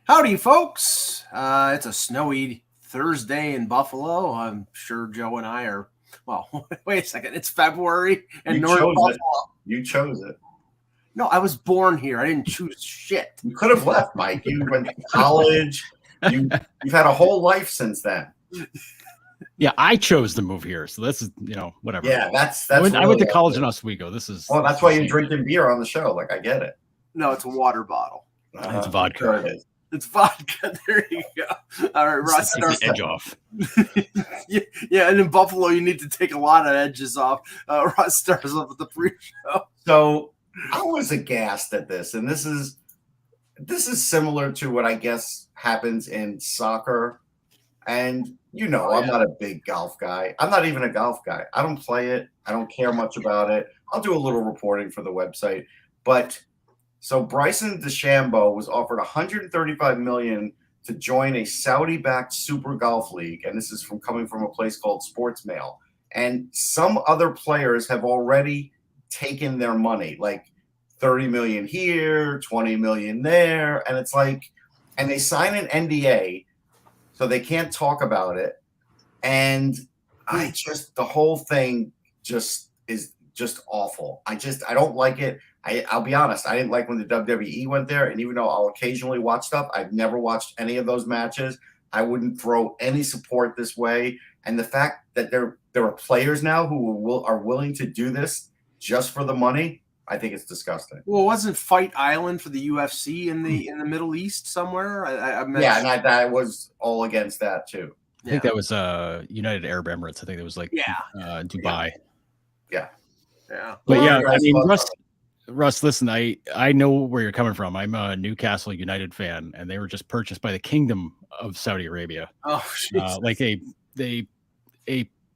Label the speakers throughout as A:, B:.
A: Howdy, folks. It's a snowy Thursday in Buffalo. I'm sure Joe and I are, well, wait a second. It's February and North Buffalo.
B: You chose it.
A: No, I was born here. I didn't choose shit.
B: You could have left, Mike. You went to college. You've had a whole life since then.
C: Yeah, I chose to move here, so this is whatever.
B: Yeah, that's.
C: I went to college in Oswego. This is.
B: Well, that's why you're drinking beer on the show. Like, I get it.
A: No, it's a water bottle.
C: It's vodka.
B: Sure it is.
A: It's vodka. There you go. All right, Russ.
C: Take the edge off.
A: yeah, and in Buffalo, you need to take a lot of edges off. Russ starts off with the pre-show.
B: So I was aghast at this, and this is similar to what I guess happens in soccer. And I'm not a big golf guy. I'm not even a golf guy. I don't play it. I don't care much about it. I'll do a little reporting for the website. But so Bryson DeChambeau was offered $135 million to join a Saudi-backed super golf league, and this is coming from a place called Sports Mail. And some other players have already taken their money, like $30 million here, $20 million there, and it's like, and they sign an NDA. So they can't talk about it. And the whole thing is just awful. I don't like it. I'll be honest. I didn't like when the WWE went there. And even though I'll occasionally watch stuff, I've never watched any of those matches. I wouldn't throw any support this way. And the fact that there are players now who are willing to do this just for the money, I think it's disgusting.
A: Well, wasn't Fight Island for the UFC in the Middle East somewhere?
B: And I was all against that too.
C: I think that was United Arab Emirates. I think it was like Dubai.
B: Yeah.
C: But I mean, Russ, listen, I know where you're coming from. I'm a Newcastle United fan, and they were just purchased by the Kingdom of Saudi Arabia.
A: Oh,
C: like a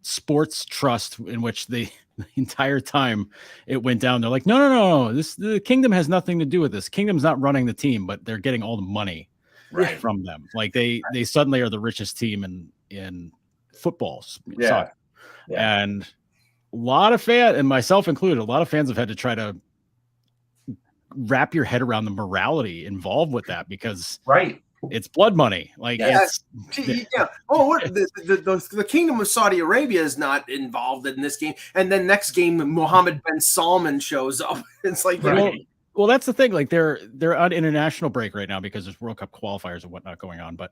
C: sports trust in which the entire time it went down, they're like, no, the Kingdom has nothing to do with this. Kingdom's not running the team, but they're getting all the money from them. Like they suddenly are the richest team in football. Soccer. Yeah. And a lot of fans, and myself included, a lot of fans have had to try to wrap your head around the morality involved with that because it's blood money. Like
A: Oh, the Kingdom of Saudi Arabia is not involved in this game, and then next game Mohammed bin Salman shows up. It's like
C: well, that's the thing. Like they're on international break right now because there's World Cup qualifiers and whatnot going on. But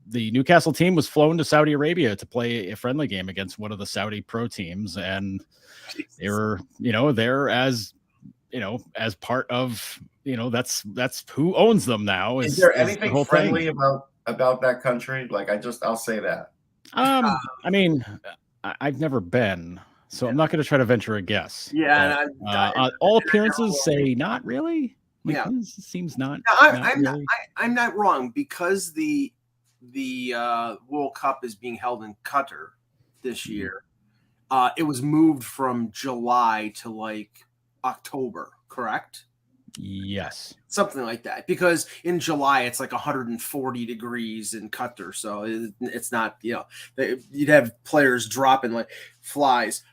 C: the Newcastle team was flown to Saudi Arabia to play a friendly game against one of the Saudi pro teams, and they were there as as part of that's who owns them now.
B: Is there anything friendly about that country? Like I'll say that.
C: I mean, I've never been, so I'm not going to try to venture a guess.
A: Yeah,
C: but, all appearances say not really. Like, it seems not.
A: I'm not wrong because the World Cup is being held in Qatar this year. It was moved from July to like October, correct?
C: Yes,
A: something like that, because in July it's like 140 degrees in Qatar, so it's not you'd have players dropping like flies,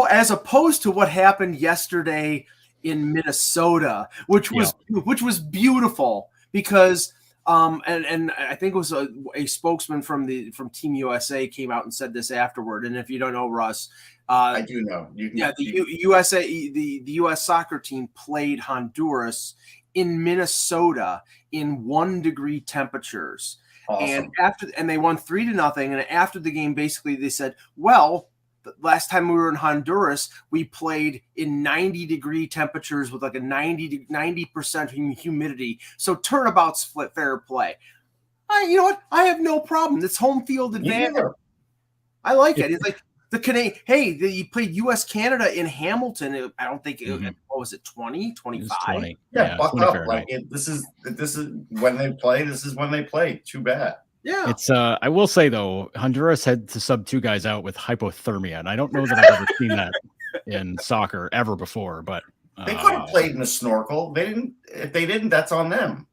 A: as opposed to what happened yesterday in Minnesota, which was beautiful because and I think it was a spokesman from Team USA came out and said this afterward. And if you don't know, Russ,
B: I do know.
A: The U.S. soccer team played Honduras in Minnesota in 1 degree temperatures.
B: Awesome.
A: And they won 3-0. And after the game, basically they said, well, the last time we were in Honduras, we played in 90 degree temperatures with like a 90% humidity. So turnabout's fair play. You know what? I have no problem. It's home field advantage. I like it. It's like the Canadian. Hey, you played U.S. Canada in Hamilton. I don't think what was it, 20, 25?
C: 20.
B: Yeah, buck up. Like this is when they play. This is when they play. Too bad.
A: Yeah,
C: it's. I will say though, Honduras had to sub 2 guys out with hypothermia, and I don't know that I've ever seen that in soccer ever before. But
B: they could have played in a snorkel. They didn't. If they didn't, that's on them.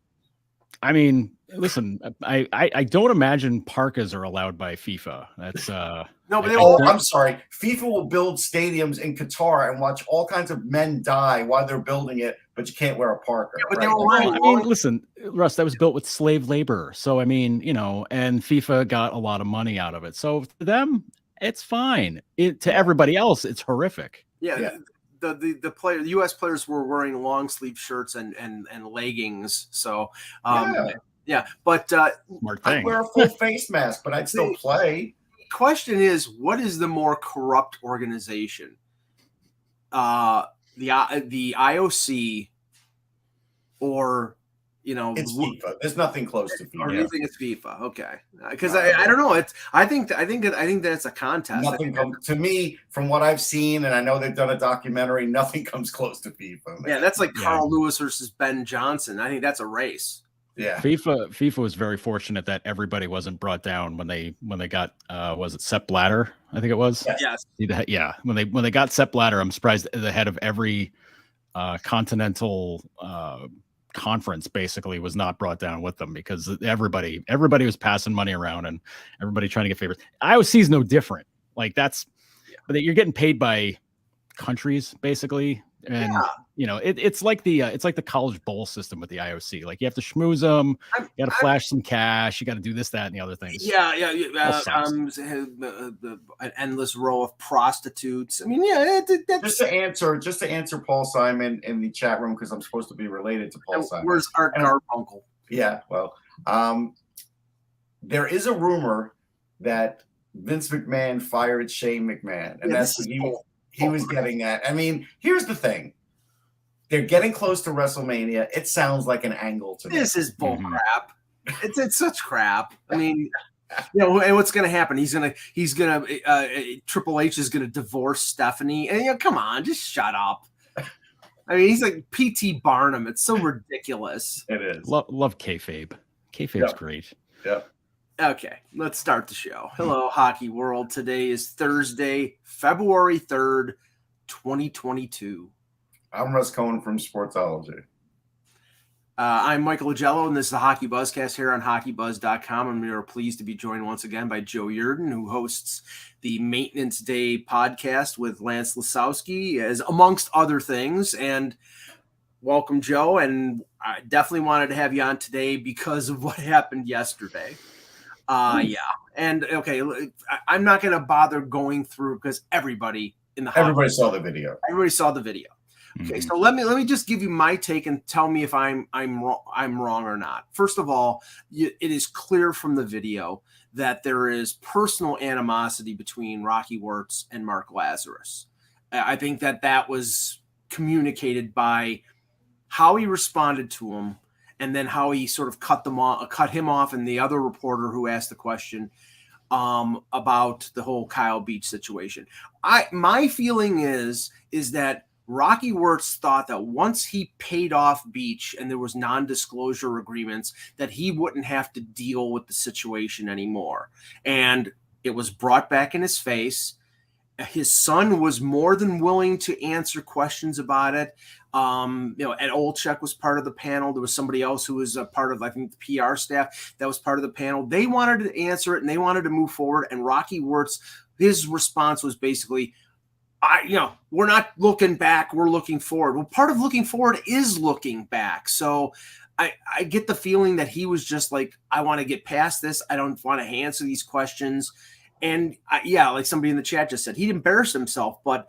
C: I mean, listen, I don't imagine parkas are allowed by FIFA. That's
A: No, but
B: I'm sorry. FIFA will build stadiums in Qatar and watch all kinds of men die while they're building it, but you can't wear a parka.
A: Yeah, but
B: right?
C: I mean, listen, Russ, that was built with slave labor. So I mean, and FIFA got a lot of money out of it. So to them, it's fine. To everybody else, it's horrific.
A: Yeah. The U.S. players were wearing long sleeve shirts and leggings. So but
C: Smart thing.
B: I'd wear a full face mask, but I'd still play.
A: The question is, what is the more corrupt organization? The IOC or
B: it's FIFA. There's nothing close to FIFA.
A: Or do you think it's FIFA? Okay, because I don't know. I think that it's a contest.
B: Nothing comes to me from what I've seen, and I know they've done a documentary. Nothing comes close to FIFA. Man.
A: Yeah, that's like Carl Lewis versus Ben Johnson. I think that's a race.
B: Yeah,
C: FIFA was very fortunate that everybody wasn't brought down when they got was it Sepp Blatter? I think it was.
A: Yes.
C: Yeah. When they got Sepp Blatter, I'm surprised the head of every continental conference basically was not brought down with them, because everybody was passing money around and everybody trying to get favors. IOC is no different. Like but you're getting paid by countries basically, and it's like the college bowl system with the IOC. Like you have to schmooze them, you got to flash some cash, you got to do this, that, and the other things.
A: An endless row of prostitutes. I mean,
B: just to answer Paul Simon in the chat room, because I'm supposed to be related to Paul Simon.
A: Where's Art Garfunkel?
B: Yeah, well, there is a rumor that Vince McMahon fired Shane McMahon, and that's what he was getting at. I mean, here's the thing. They're getting close to WrestleMania. It sounds like an angle to me.
A: This is bull crap. It's such crap. I mean, and what's going to happen? He's gonna Triple H is gonna divorce Stephanie, and come on, just shut up. I mean, he's like P.T. Barnum. It's so ridiculous.
B: It is.
C: Love kayfabe. Kayfabe's great.
B: Yep.
A: Okay, let's start the show. Hello, Hockey World. Today is Thursday, February 3rd, 2022.
B: I'm Russ Cohen from Sportsology.
A: I'm Michael Agello, and this is the HockeyBuzzcast here on HockeyBuzz.com, and we are pleased to be joined once again by JoeYerdens, who hosts the Maintenance Day podcast with Lance Lasowski, as amongst other things. And welcome, Joe, and I definitely wanted to have you on today because of what happened yesterday. And okay, I'm not going to bother going through because everybody
B: saw the video.
A: Everybody saw the video. Okay, so let me just give you my take and tell me if I'm wrong or not. First of all, it is clear from the video that there is personal animosity between Rocky Wertz and Mark Lazarus. I think that was communicated by how he responded to him, and then how he sort of cut him off, and the other reporter who asked the question about the whole Kyle Beach situation. My feeling is that Rocky Wertz thought that once he paid off Beach and there was non-disclosure agreements, that he wouldn't have to deal with the situation anymore. And it was brought back in his face. His son was more than willing to answer questions about it. Ed Olczyk was part of the panel. There was somebody else who was a part of, I think, the PR staff that was part of the panel. They wanted to answer it and they wanted to move forward. And Rocky Wertz, his response was basically, we're not looking back, we're looking forward. Well, part of looking forward is looking back. So I get the feeling that he was just like, I want to get past this. I don't want to answer these questions. And like somebody in the chat just said, he embarrassed himself. But,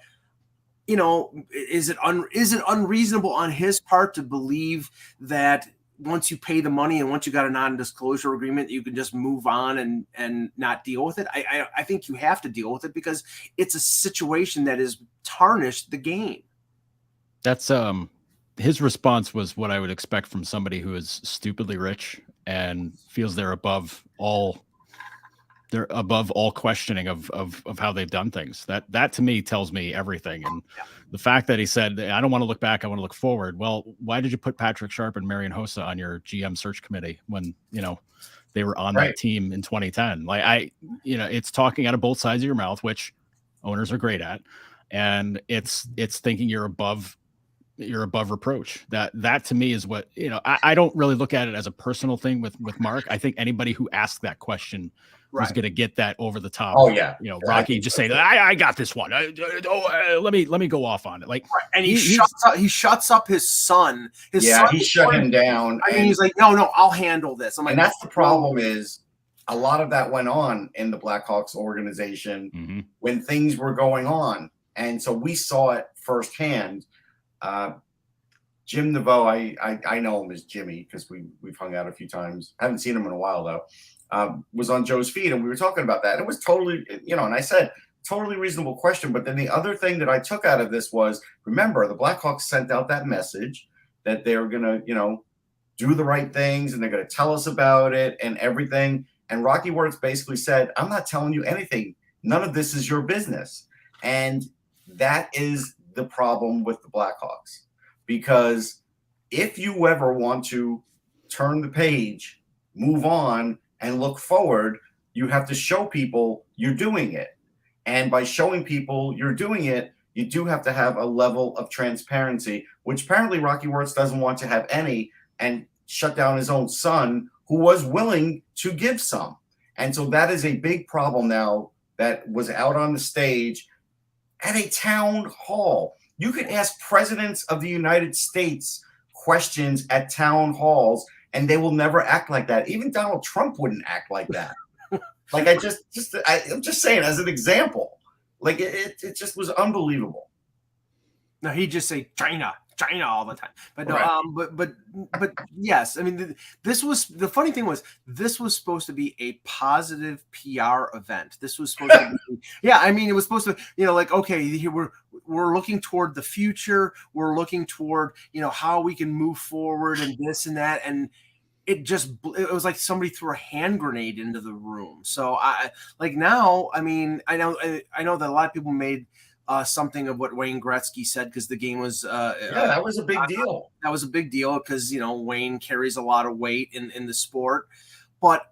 A: is it unreasonable on his part to believe that once you pay the money and once you got a non-disclosure agreement, you can just move on and not deal with it? I think you have to deal with it because it's a situation that has tarnished the game.
C: That's his response was what I would expect from somebody who is stupidly rich and feels they're above all questioning of how they've done things. That to me tells me everything. And the fact that he said, I don't want to look back, I want to look forward. Well, why did you put Patrick Sharp and Marian Hossa on your GM search committee when, they were on that team in 2010? Like it's talking out of both sides of your mouth, which owners are great at. And it's thinking you're above, you're above reproach. That to me is what, I don't really look at it as a personal thing with Mark. I think anybody who asked that question was going to get that over the top.
B: Oh yeah.
C: Rocky just saying, I got this one. Let me go off on it. Like,
A: and he shuts up his son. He
B: shut him down.
A: I mean, he's like, no, I'll handle this. I'm like,
B: and that's the problem is a lot of that went on in the Blackhawks organization when things were going on. And so we saw it firsthand. Jim Naveau, I know him as Jimmy because we've hung out a few times. I haven't seen him in a while though. Was on Joe's feed and we were talking about that. And it was totally, and I said, totally reasonable question. But then the other thing that I took out of this was, remember, the Blackhawks sent out that message that they were going to, do the right things and they're going to tell us about it and everything. And Rocky Wertz basically said, I'm not telling you anything. None of this is your business. And that is the problem with the Blackhawks. Because if you ever want to turn the page, move on, and look forward, you have to show people you're doing it. And by showing people you're doing it, you do have to have a level of transparency, which apparently Rocky Wertz doesn't want to have any, and shut down his own son, who was willing to give some. And so that is a big problem now that was out on the stage at a town hall. You could ask presidents of the United States questions at town halls, and they will never act like that. Even Donald Trump wouldn't act like that. Like I'm just saying as an example. Like it just was unbelievable.
A: No, he just say China all the time. But no,
B: Right.
A: but yes, I mean this was the funny thing was this was supposed to be a positive PR event. This was supposed to be, it was supposed to, like, okay, here we're looking toward the future. We're looking toward, how we can move forward and this and that. And it was like somebody threw a hand grenade into the room. So I know that a lot of people made something of what Wayne Gretzky said because the game was
B: that was a big deal.
A: That was a big deal because Wayne carries a lot of weight in the sport. But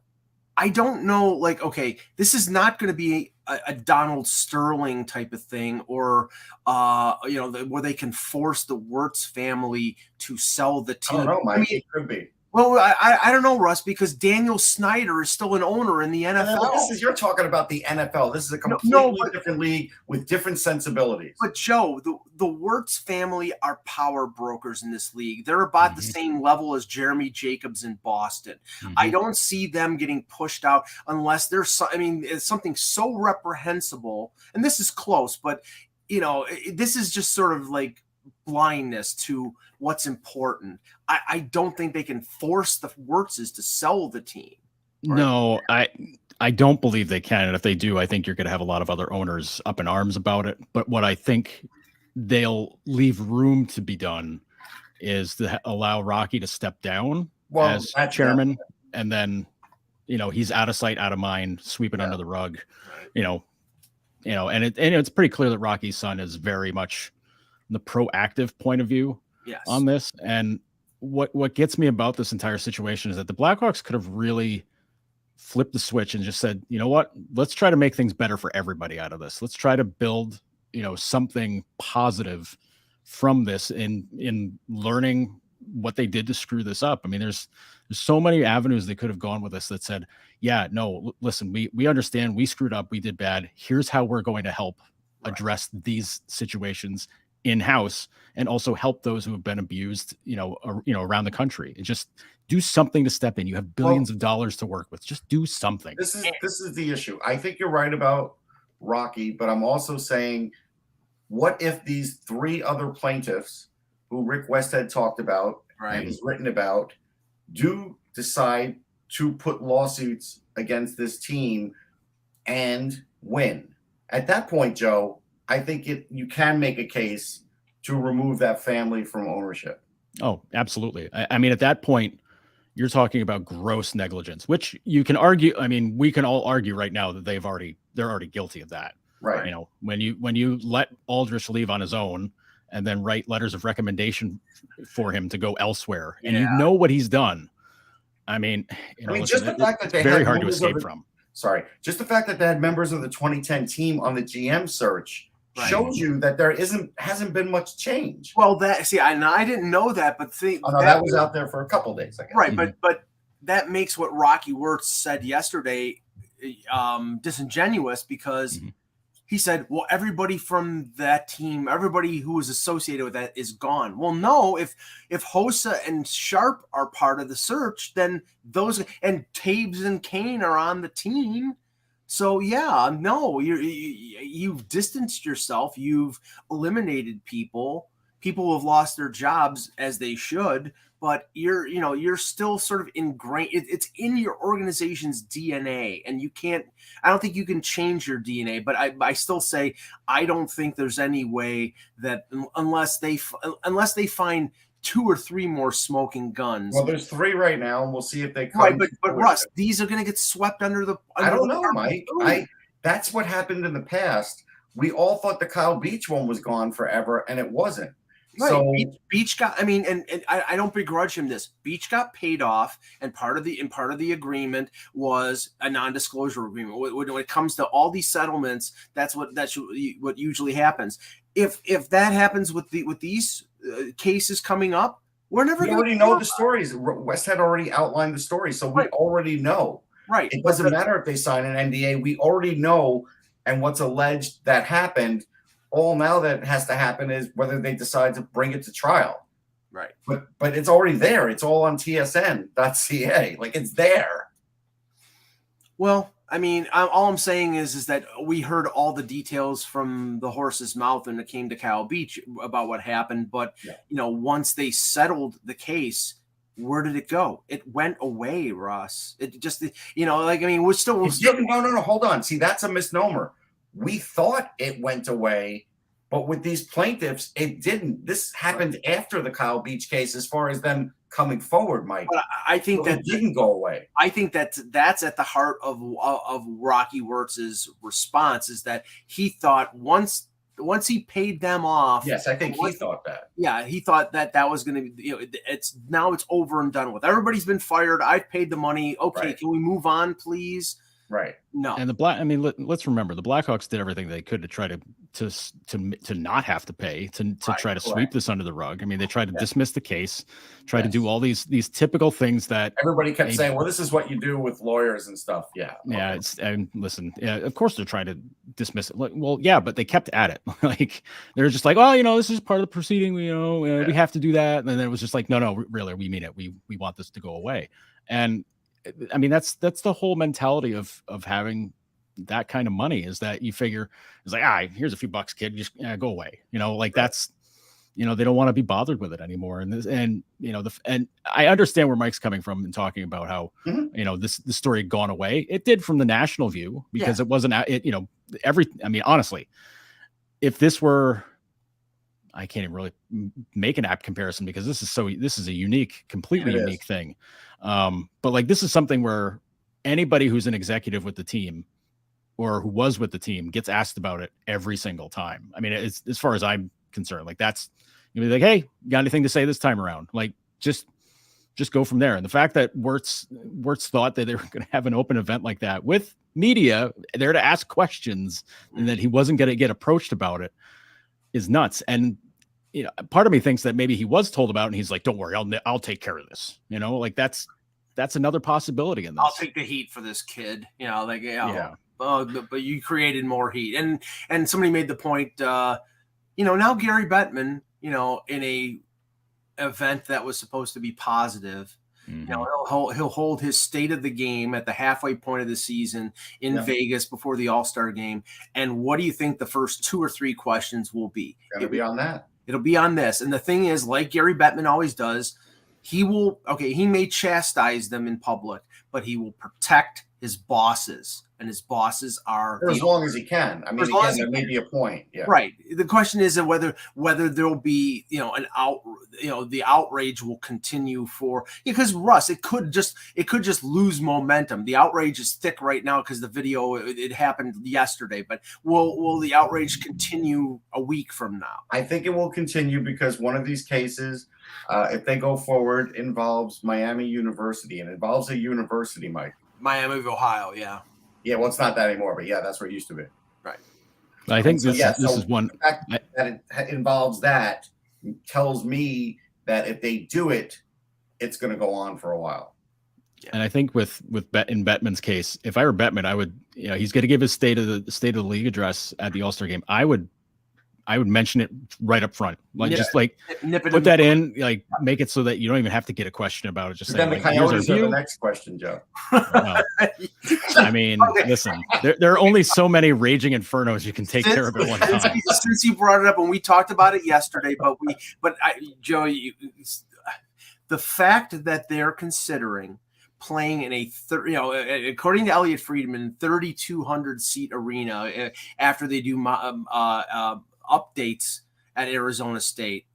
A: I don't know, like, okay, this is not going to be a Donald Sterling type of thing, or where they can force the Wertz family to sell the team.
B: I don't know, Mike. It could be.
A: Well, I don't know, Russ, because Daniel Snyder is still an owner in the NFL.
B: You're talking about the NFL. This is a completely different league with different sensibilities.
A: But Joe, the Wertz family are power brokers in this league. They're about the same level as Jeremy Jacobs in Boston. I don't see them getting pushed out unless there's, it's something so reprehensible. And this is close, but this is just sort of like blindness to what's important. I don't think they can force the Wertzes to sell the team. Right?
C: No, I don't believe they can. And if they do, I think you're going to have a lot of other owners up in arms about it. But what I think they'll leave room to be done is to allow Rocky to step down as chairman. And then, he's out of sight, out of mind, sweep it under the rug, and it's pretty clear that Rocky's son is very much the proactive point of view on this. And what gets me about this entire situation is that the Blackhawks could have really flipped the switch and just said, you know what, let's try to make things better for everybody out of this. Let's try to build, something positive from this in learning what they did to screw this up. I mean, there's so many avenues they could have gone with this that said, listen, we understand we screwed up. We did bad. Here's how we're going to help address these situations in-house and also help those who have been abused, around the country. And just do something to step in. You have billions of dollars to work with. Just do something.
B: This is the issue. I think you're right about Rocky, but I'm also saying, what if these three other plaintiffs who Rick Westhead talked about and has written about do decide to put lawsuits against this team and win? At that point, Joe, I think you can make a case to remove that family from ownership.
C: Oh, absolutely. I mean, at that point, you're talking about gross negligence, which you can argue. I mean, we can all argue right now that they're already guilty of that.
B: Right.
C: When you let Aldrich leave on his own and then write letters of recommendation for him to go elsewhere, and you know what he's done. I mean,
B: just the fact that they
C: very hard to escape from.
B: Sorry, just the fact that they had members of the 2010 team on the GM search shows you that there hasn't been much change.
A: Well, I didn't know that, but
B: that was out there for a couple of days, I guess.
A: Right, but that makes what Rocky Wertz said yesterday disingenuous, because he said, well, everybody from that team, everybody who was associated with that is gone. Well, no, if Hossa and Sharp are part of the search, then those, and Taves and Kane are on the team. So yeah, no, you've distanced yourself. You've eliminated people. People have lost their jobs, as they should, but you're still sort of ingrained. It's in your organization's DNA, and I don't think you can change your DNA, but I still say, I don't think there's any way that unless they find 2 or 3 more smoking guns.
B: Well, there's 3 right now, and we'll see if they come.
A: Right, but Russ, these are going to get swept under the.
B: I don't know, Mike. That's what happened in the past. We all thought the Kyle Beach one was gone forever, and it wasn't.
A: Right.
B: So
A: Beach got. I mean, and I don't begrudge him this. Beach got paid off, and part of the agreement was a non-disclosure agreement. When it comes to all these settlements, that's what usually happens. If that happens with these cases coming up, we're never. We
B: already know the stories. West had already outlined the story, so we already know.
A: Right.
B: It doesn't matter if they sign an NDA. We already know, and what's alleged that happened. All now that has to happen is whether they decide to bring it to trial.
A: Right.
B: But it's already there. It's all on tsn.ca. Like, it's there.
A: Well, I mean, all I'm saying is that we heard all the details from the horse's mouth when it came to Kyle Beach about what happened. But, once they settled the case, where did it go? It went away, Russ. It just, we're still.
B: No, hold on. See, that's a misnomer. We thought it went away, but with these plaintiffs, it didn't. This happened after the Kyle Beach case, as far as them coming forward, Mike.
A: But I think that
B: didn't go away.
A: I think that's at the heart of Rocky Wertz's response, is that he thought once he paid them off.
B: Yes, I think he thought that.
A: Yeah, he thought that was going to be. It's over and done with. Everybody's been fired. I've paid the money. Okay, Can we move on, please?
B: Right.
A: No.
C: And let's remember, the Blackhawks did everything they could to try to not have to pay, to try to sweep this under the rug. I mean, they tried to dismiss the case, try to do all these typical things that
B: everybody kept saying, well, this is what you do with lawyers and stuff. Yeah.
C: Yeah. Of course they're trying to dismiss it. Well, yeah, but they kept at it. Like, they're just like, oh, this is part of the proceeding. We have to do that. And then it was just like, no, really, we mean it. We want this to go away. And I mean, that's the whole mentality of having that kind of money, is that you figure it's like, here's a few bucks, kid, just go away. That's, they don't want to be bothered with it anymore. And I understand where Mike's coming from and talking about how, this story had gone away. It did from the national view, because it wasn't, honestly, if this were, I can't even really make an apt comparison, because this is a completely unique thing. But like, this is something where anybody who's an executive with the team or who was with the team gets asked about it every single time. I mean, it's, as far as I'm concerned, like, that's, you'll be like, hey, you got anything to say this time around? Like, just go from there. And the fact that Wertz thought that they were going to have an open event like that with media there to ask questions, and that he wasn't going to get approached about it, is nuts. And part of me thinks that maybe he was told about it, and he's like, don't worry, I'll take care of this. Like, that's another possibility in this.
A: I'll take the heat for this kid. But you created more heat. And somebody made the point, now Gary Bettman, in a event that was supposed to be positive, he'll hold his state of the game at the halfway point of the season in Vegas before the All-Star game. And what do you think the first 2 or 3 questions will be?
B: It'll be on that.
A: It'll be on this. And the thing is, like Gary Bettman always does, he may chastise them in public, but he will protect his bosses. And his bosses are
B: for as long as he can. I mean, again, there may be a point. Yeah.
A: Right. The question is whether there'll be, the outrage will continue because Russ, it could just lose momentum. The outrage is thick right now because the video, it happened yesterday, but will the outrage continue a week from now?
B: I think it will continue, because one of these cases, if they go forward, involves Miami University, and involves a university, Mike.
A: Miami of Ohio. Yeah.
B: Yeah, well, it's not that anymore, but yeah, that's where it used to be.
A: Right.
C: I think this is one.
B: The fact that it involves that tells me that if they do it, it's going to go on for a while.
C: And I think in Bettman's case, if I were Bettman, I would, he's going to give his state of the league address at the All-Star game. I would mention it right up front, like nip it put that in, like make it so that you don't even have to get a question about it. Just
B: then the Coyotes are the next question, Joe.
C: Well, I mean, listen, there are only so many raging infernos you can take care of at one time.
A: Since you brought it up, and we talked about it yesterday, Joe, the fact that they're considering playing in according to Elliot Friedman, 3,200 seat arena after they do updates at Arizona State.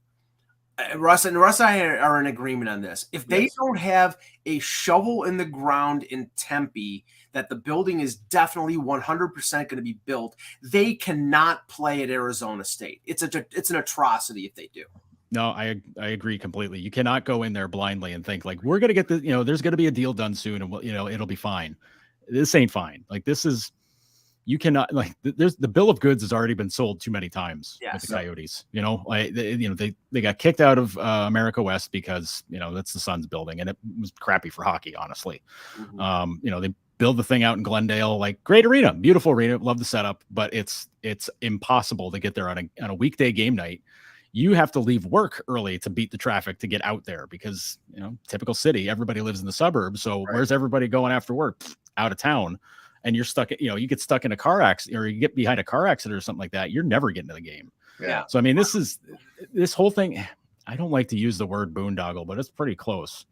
A: Russ and I are in agreement on this. If they don't have a shovel in the ground in Tempe, that the building is definitely 100% going to be built, they cannot play at Arizona State. It's an atrocity if they do.
C: No, I agree completely. You cannot go in there blindly and think like we're going to get there's going to be a deal done soon and it'll be fine. This ain't fine. Like this is, you cannot, like there's the bill of goods has already been sold too many times with the Coyotes. They got kicked out of America West because that's the Suns building and it was crappy for hockey, honestly.
A: Mm-hmm.
C: They build the thing out in Glendale, like great arena, beautiful arena, love the setup, but it's impossible to get there on a weekday game night. You have to leave work early to beat the traffic to get out there because, typical city, everybody lives in the suburbs. So Where's everybody going after work? Out of town. And you're stuck, you get stuck in a car accident or you get behind a car accident or something like that. You're never getting to the game.
A: Yeah.
C: So, I mean, this whole thing, I don't like to use the word boondoggle, but it's pretty close.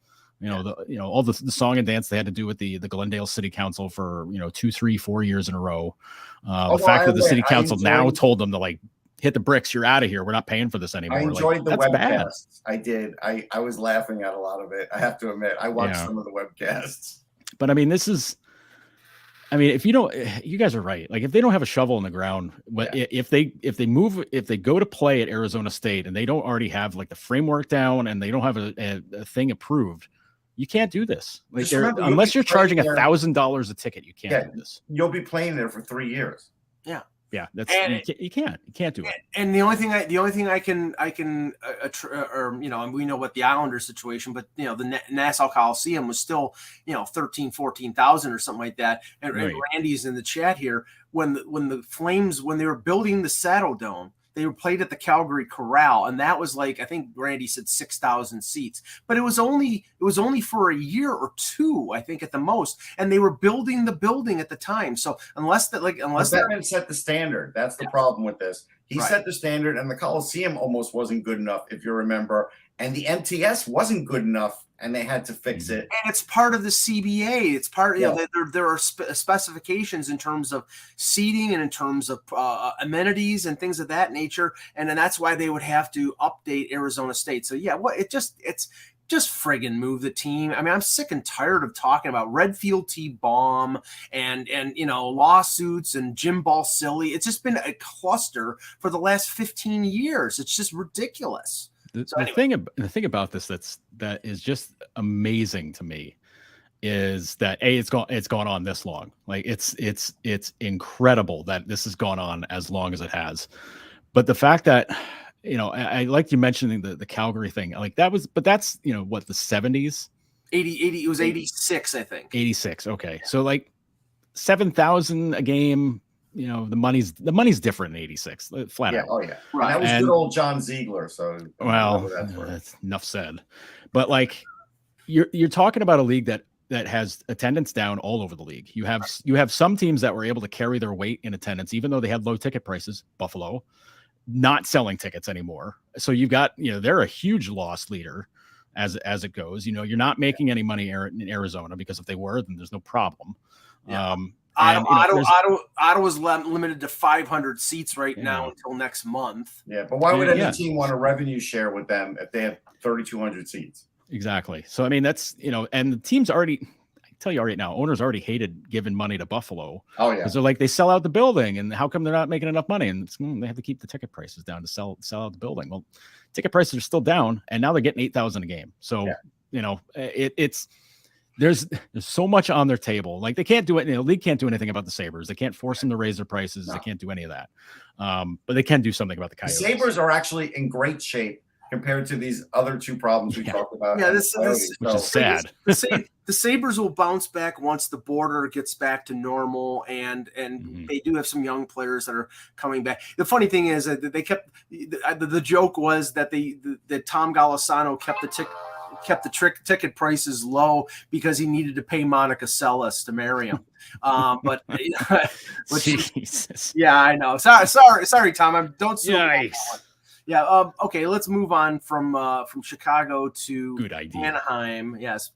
C: All the song and dance they had to do with the Glendale City Council for, 2, 3, 4 years in a row. The fact that the city council now told them to like, hit the bricks, you're out of here. We're not paying for this anymore.
B: I enjoyed the webcasts. I did. I was laughing at a lot of it. I have to admit, I watched some of the webcasts.
C: But I mean, if you guys are right. Like if they don't have a shovel in the ground, if they go to play at Arizona State and they don't already have like the framework down and they don't have a thing approved, you can't do this. Like unless you're charging $1,000 a ticket, you can't do this.
B: You'll be playing there for 3 years.
A: Yeah.
C: Yeah, you can't do it.
A: And the only thing I can we know what the Islander situation, but the Nassau Coliseum was still 13,000-14,000 or something like that. And Randy's in the chat here when the Flames, when they were building the Saddle Dome, they were played at the Calgary Corral, and that was like, I think Randy said 6,000 seats, but it was only for a year or two, I think at the most, and they were building the building at the time. So unless
B: Batman set the standard, that's the problem with this. He set the standard, and the Coliseum almost wasn't good enough, if you remember, and the MTS wasn't good enough, and they had to fix it.
A: And it's part of the CBA. It's part, there are specifications in terms of seating and in terms of amenities and things of that nature. And then that's why they would have to update Arizona State. So it's just friggin' move the team. I mean, I'm sick and tired of talking about Redfield T-bomb and lawsuits and Jim Balsillie. It's just been a cluster for the last 15 years. It's just ridiculous.
C: The thing about this that is just amazing to me is that it's gone on this long. Like it's incredible that this has gone on as long as it has. But the fact that I like you mentioning the Calgary thing, like that's what, the 70s,
A: 80 it was 86, I think.
C: 86. Okay, so like 7,000 a game. The money's different in 86, flat out.
B: Oh yeah, right. That was good old John Ziegler. So
C: that's enough said. But like you're talking about a league that has attendance down all over the league. You have some teams that were able to carry their weight in attendance, even though they had low ticket prices. Buffalo, not selling tickets anymore. So you've got they're a huge loss leader as it goes. You're not making any money in Arizona, because if they were, then there's no problem.
A: Yeah. Ottawa's limited to 500 seats right now until next month.
B: Yeah, but why would any team want a revenue share with them if they have 3,200 seats?
C: Exactly. So I mean, that's and the team's already. I tell you right now, owners already hated giving money to Buffalo.
B: Oh yeah,
C: because they're like, they sell out the building, and how come they're not making enough money? And they have to keep the ticket prices down to sell out the building. Well, ticket prices are still down, and now they're getting 8,000 a game. So it's there's so much on their table. Like they can't do it. The league can't do anything about the Sabres. They can't force them to raise their prices. No. They can't do any of that. But they can do something about the Coyotes.
B: The Sabres are actually in great shape compared to these other two problems we talked about.
A: Yeah,
C: which is sad.
A: The Sabres will bounce back once the border gets back to normal, and they do have some young players that are coming back. The funny thing is that they kept the joke was that that Tom Golisano kept the ticket prices low because he needed to pay Monica Seles to marry him. But
C: Jesus.
A: Yeah, I know. Sorry, Tom. Don't sue me. Yeah. Okay. Let's move on from Chicago to Anaheim. Yes,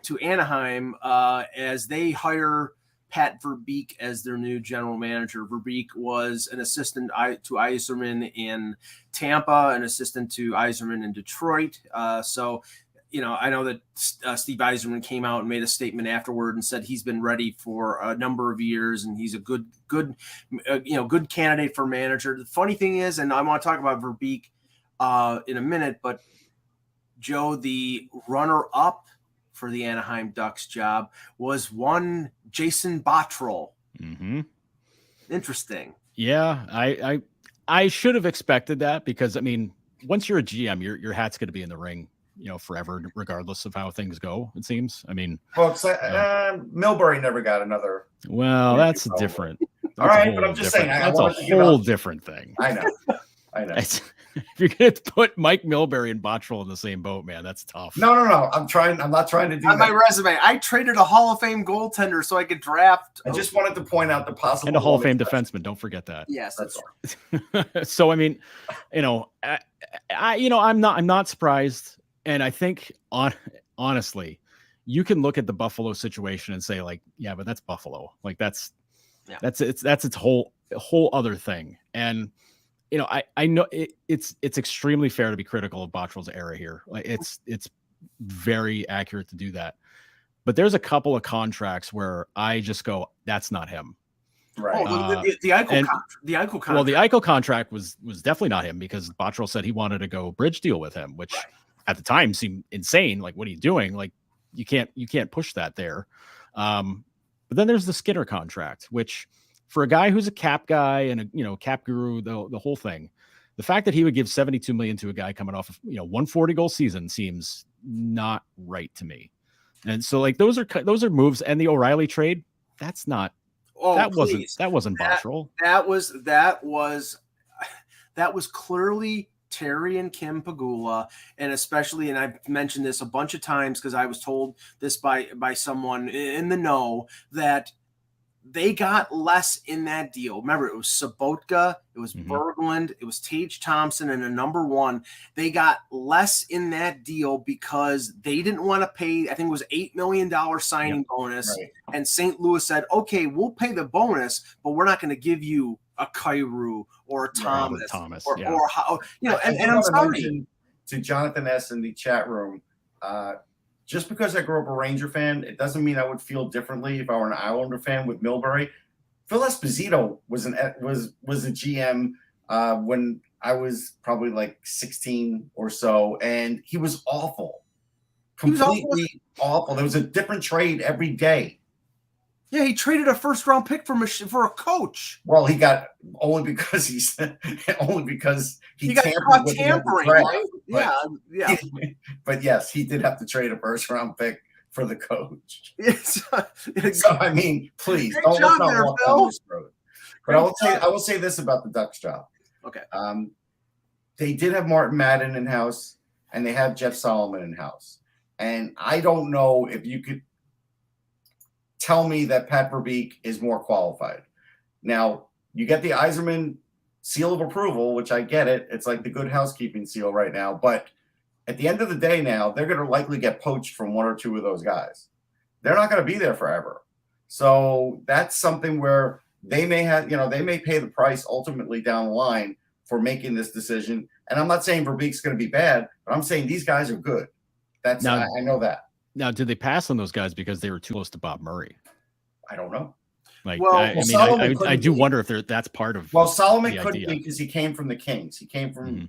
A: to Anaheim as they hire Pat Verbeek as their new general manager. Verbeek was an assistant to Yzerman in Tampa, an assistant to Yzerman in Detroit. So, I know that Steve Yzerman came out and made a statement afterward and said he's been ready for a number of years and he's a good candidate for manager. The funny thing is, and I want to talk about Verbeek in a minute, but Joe, the runner-up for the Anaheim Ducks job was one Jason Botterill.
C: Mm-hmm.
A: Interesting.
C: Yeah, I should have expected that because, I mean, once you're a GM, your hat's going to be in the ring, forever, regardless of how things go, it seems. I mean,
B: Milbury never got another.
C: Well, that's different.
B: All right, but I'm just saying.
C: That's a whole different thing.
B: I know.
C: If you're going to put Mike Milbury and Botterill in the same boat, man, that's tough.
B: No. I'm not trying to do
A: on
B: that.
A: My resume, I traded a Hall of Fame goaltender so I could draft.
B: I just wanted to point out the possible
C: and a Hall of Fame defenseman. Don't forget that.
A: Yes, that's
C: right. So I mean, I'm not surprised, and I think honestly, you can look at the Buffalo situation and say like, yeah, but that's Buffalo. Like that's its whole other thing. And I know it's extremely fair to be critical of Botterill's era here. Like it's very accurate to do that. But there's a couple of contracts where I just go, that's not him.
B: Right.
A: The Eichel contract.
C: Well, the Eichel contract was definitely not him because Botterill said he wanted to go bridge deal with him, which at the time seemed insane. Like, what are you doing? Like, you can't push that there. But then there's the Skinner contract, which for a guy who's a cap guy and a cap guru, the whole thing, the fact that he would give $72 million to a guy coming off of 140 goal season seems not right to me. And so like those are moves, and the O'Reilly trade, that's not. That wasn't Botterill.
A: That was clearly Terry and Kim Pagula, and especially, and I've mentioned this a bunch of times because I was told this by someone in the know that they got less in that deal. Remember, it was Sobotka, it was Berglund, it was Tage Thompson, and a number one. They got less in that deal because they didn't want to pay, I think it was $8 million signing bonus. Right. And St. Louis said, okay, we'll pay the bonus, but we're not going to give you a Kyrou or a Thomas. Or how, and I'm sorry.
B: To Jonathan S. in the chat room, just because I grew up a Ranger fan, it doesn't mean I would feel differently if I were an Islander fan with Milbury. Phil Esposito was a GM when I was probably like 16 or so, and he was awful, completely awful. There was a different trade every day.
A: Yeah, he traded a first-round pick for a coach.
B: Well, he got only because he
A: got caught tampering, right? Yeah.
B: But yes, he did have to trade a first-round pick for the coach. So I mean, please don't walk down this road. But I will say this about the Ducks job.
A: Okay.
B: They did have Martin Madden in house, and they have Jeff Solomon in house, and I don't know if you could tell me that Pat Verbeek is more qualified. Now, you get the Yzerman seal of approval, which I get it. It's like the good housekeeping seal right now. But at the end of the day now, they're going to likely get poached from one or two of those guys. They're not going to be there forever. So that's something where they may have, they may pay the price ultimately down the line for making this decision. And I'm not saying Verbeek's going to be bad, but I'm saying these guys are good. I know that.
C: Now, did they pass on those guys because they were too close to Bob Murray?
B: I don't know.
C: Like, I do wonder if that's part of.
B: Well, Solomon couldn't be because he came from the Kings. He came from,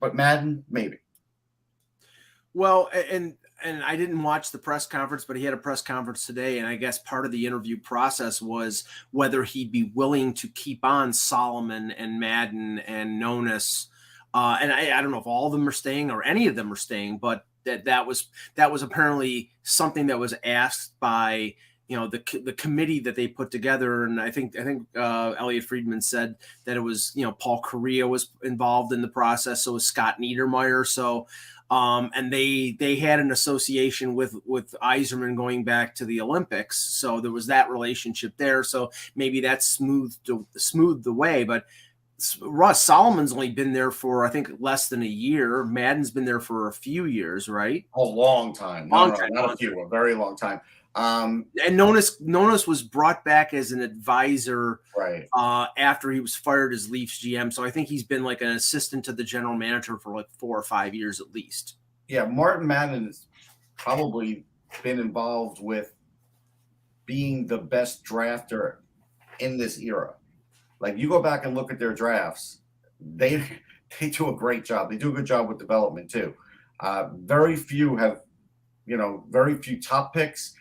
B: but Madden maybe.
A: Well, and and I didn't watch the press conference, but he had a press conference today, and I guess part of the interview process was whether he'd be willing to keep on Solomon and Madden and Nonis. And I don't know if all of them are staying or any of them are staying, but that was apparently something that was asked by the committee that they put together. And I think Elliot Friedman said that it was Paul Correa was involved in the process, so was Scott Niedermeyer. So and they had an association with Yzerman going back to the Olympics, so there was that relationship there. So maybe that smoothed the way, but. Russ Solomon's only been there for, I think, less than a year. Madden's been there for a few years, right?
B: A long time. Not a few, a very long time.
A: And Nonis was brought back as an advisor
B: right
A: after he was fired as Leafs GM. So I think he's been like an assistant to the general manager for like 4 or 5 years at least.
B: Yeah, Martin Madden has probably been involved with being the best drafter in this era. Like, you go back and look at their drafts, they do a great job. They do a good job with development too. Very few have, very few top picks,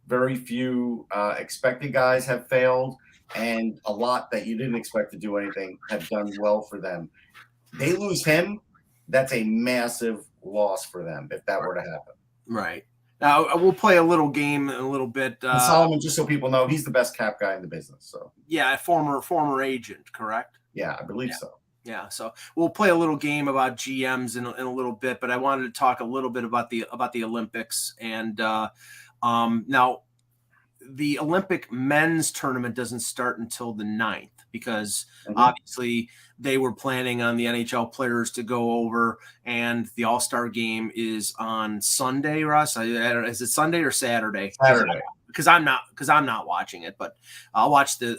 B: very few expected guys have failed, and a lot that you didn't expect to do anything have done well for them. They lose him, that's a massive loss for them if that were to happen.
A: Right. Now, we'll play a little game in a little bit.
B: And Solomon, just so people know, he's the best cap guy in the business. So
A: yeah, former agent, correct?
B: Yeah, I believe so.
A: Yeah, so we'll play a little game about GMs in a little bit, but I wanted to talk a little bit about the Olympics. And now the Olympic men's tournament doesn't start until the 9th because obviously they were planning on the NHL players to go over, and the All-Star game is on Sunday, Russ. Is it Sunday or Saturday?
B: Saturday.
A: Because I'm not watching it, but I'll watch the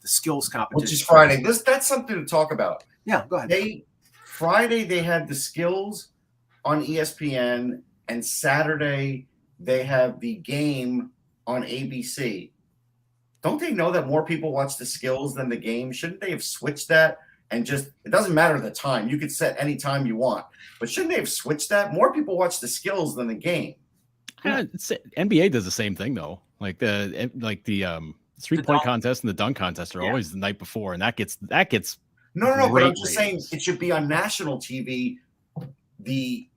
A: skills competition,
B: which is Friday. That's something to talk about.
A: Yeah, go ahead.
B: Friday they had the skills on ESPN, and Saturday they have the game on ABC. Don't they know that more people watch the skills than the game? Shouldn't they have switched that and just, it doesn't matter the time. You could set any time you want. But shouldn't they have switched that? More people watch the skills than the game.
C: Yeah, NBA does the same thing though. Like the 3-point contest and the dunk contest are always the night before, and that gets
B: No, but I'm just saying it should be on national TV. The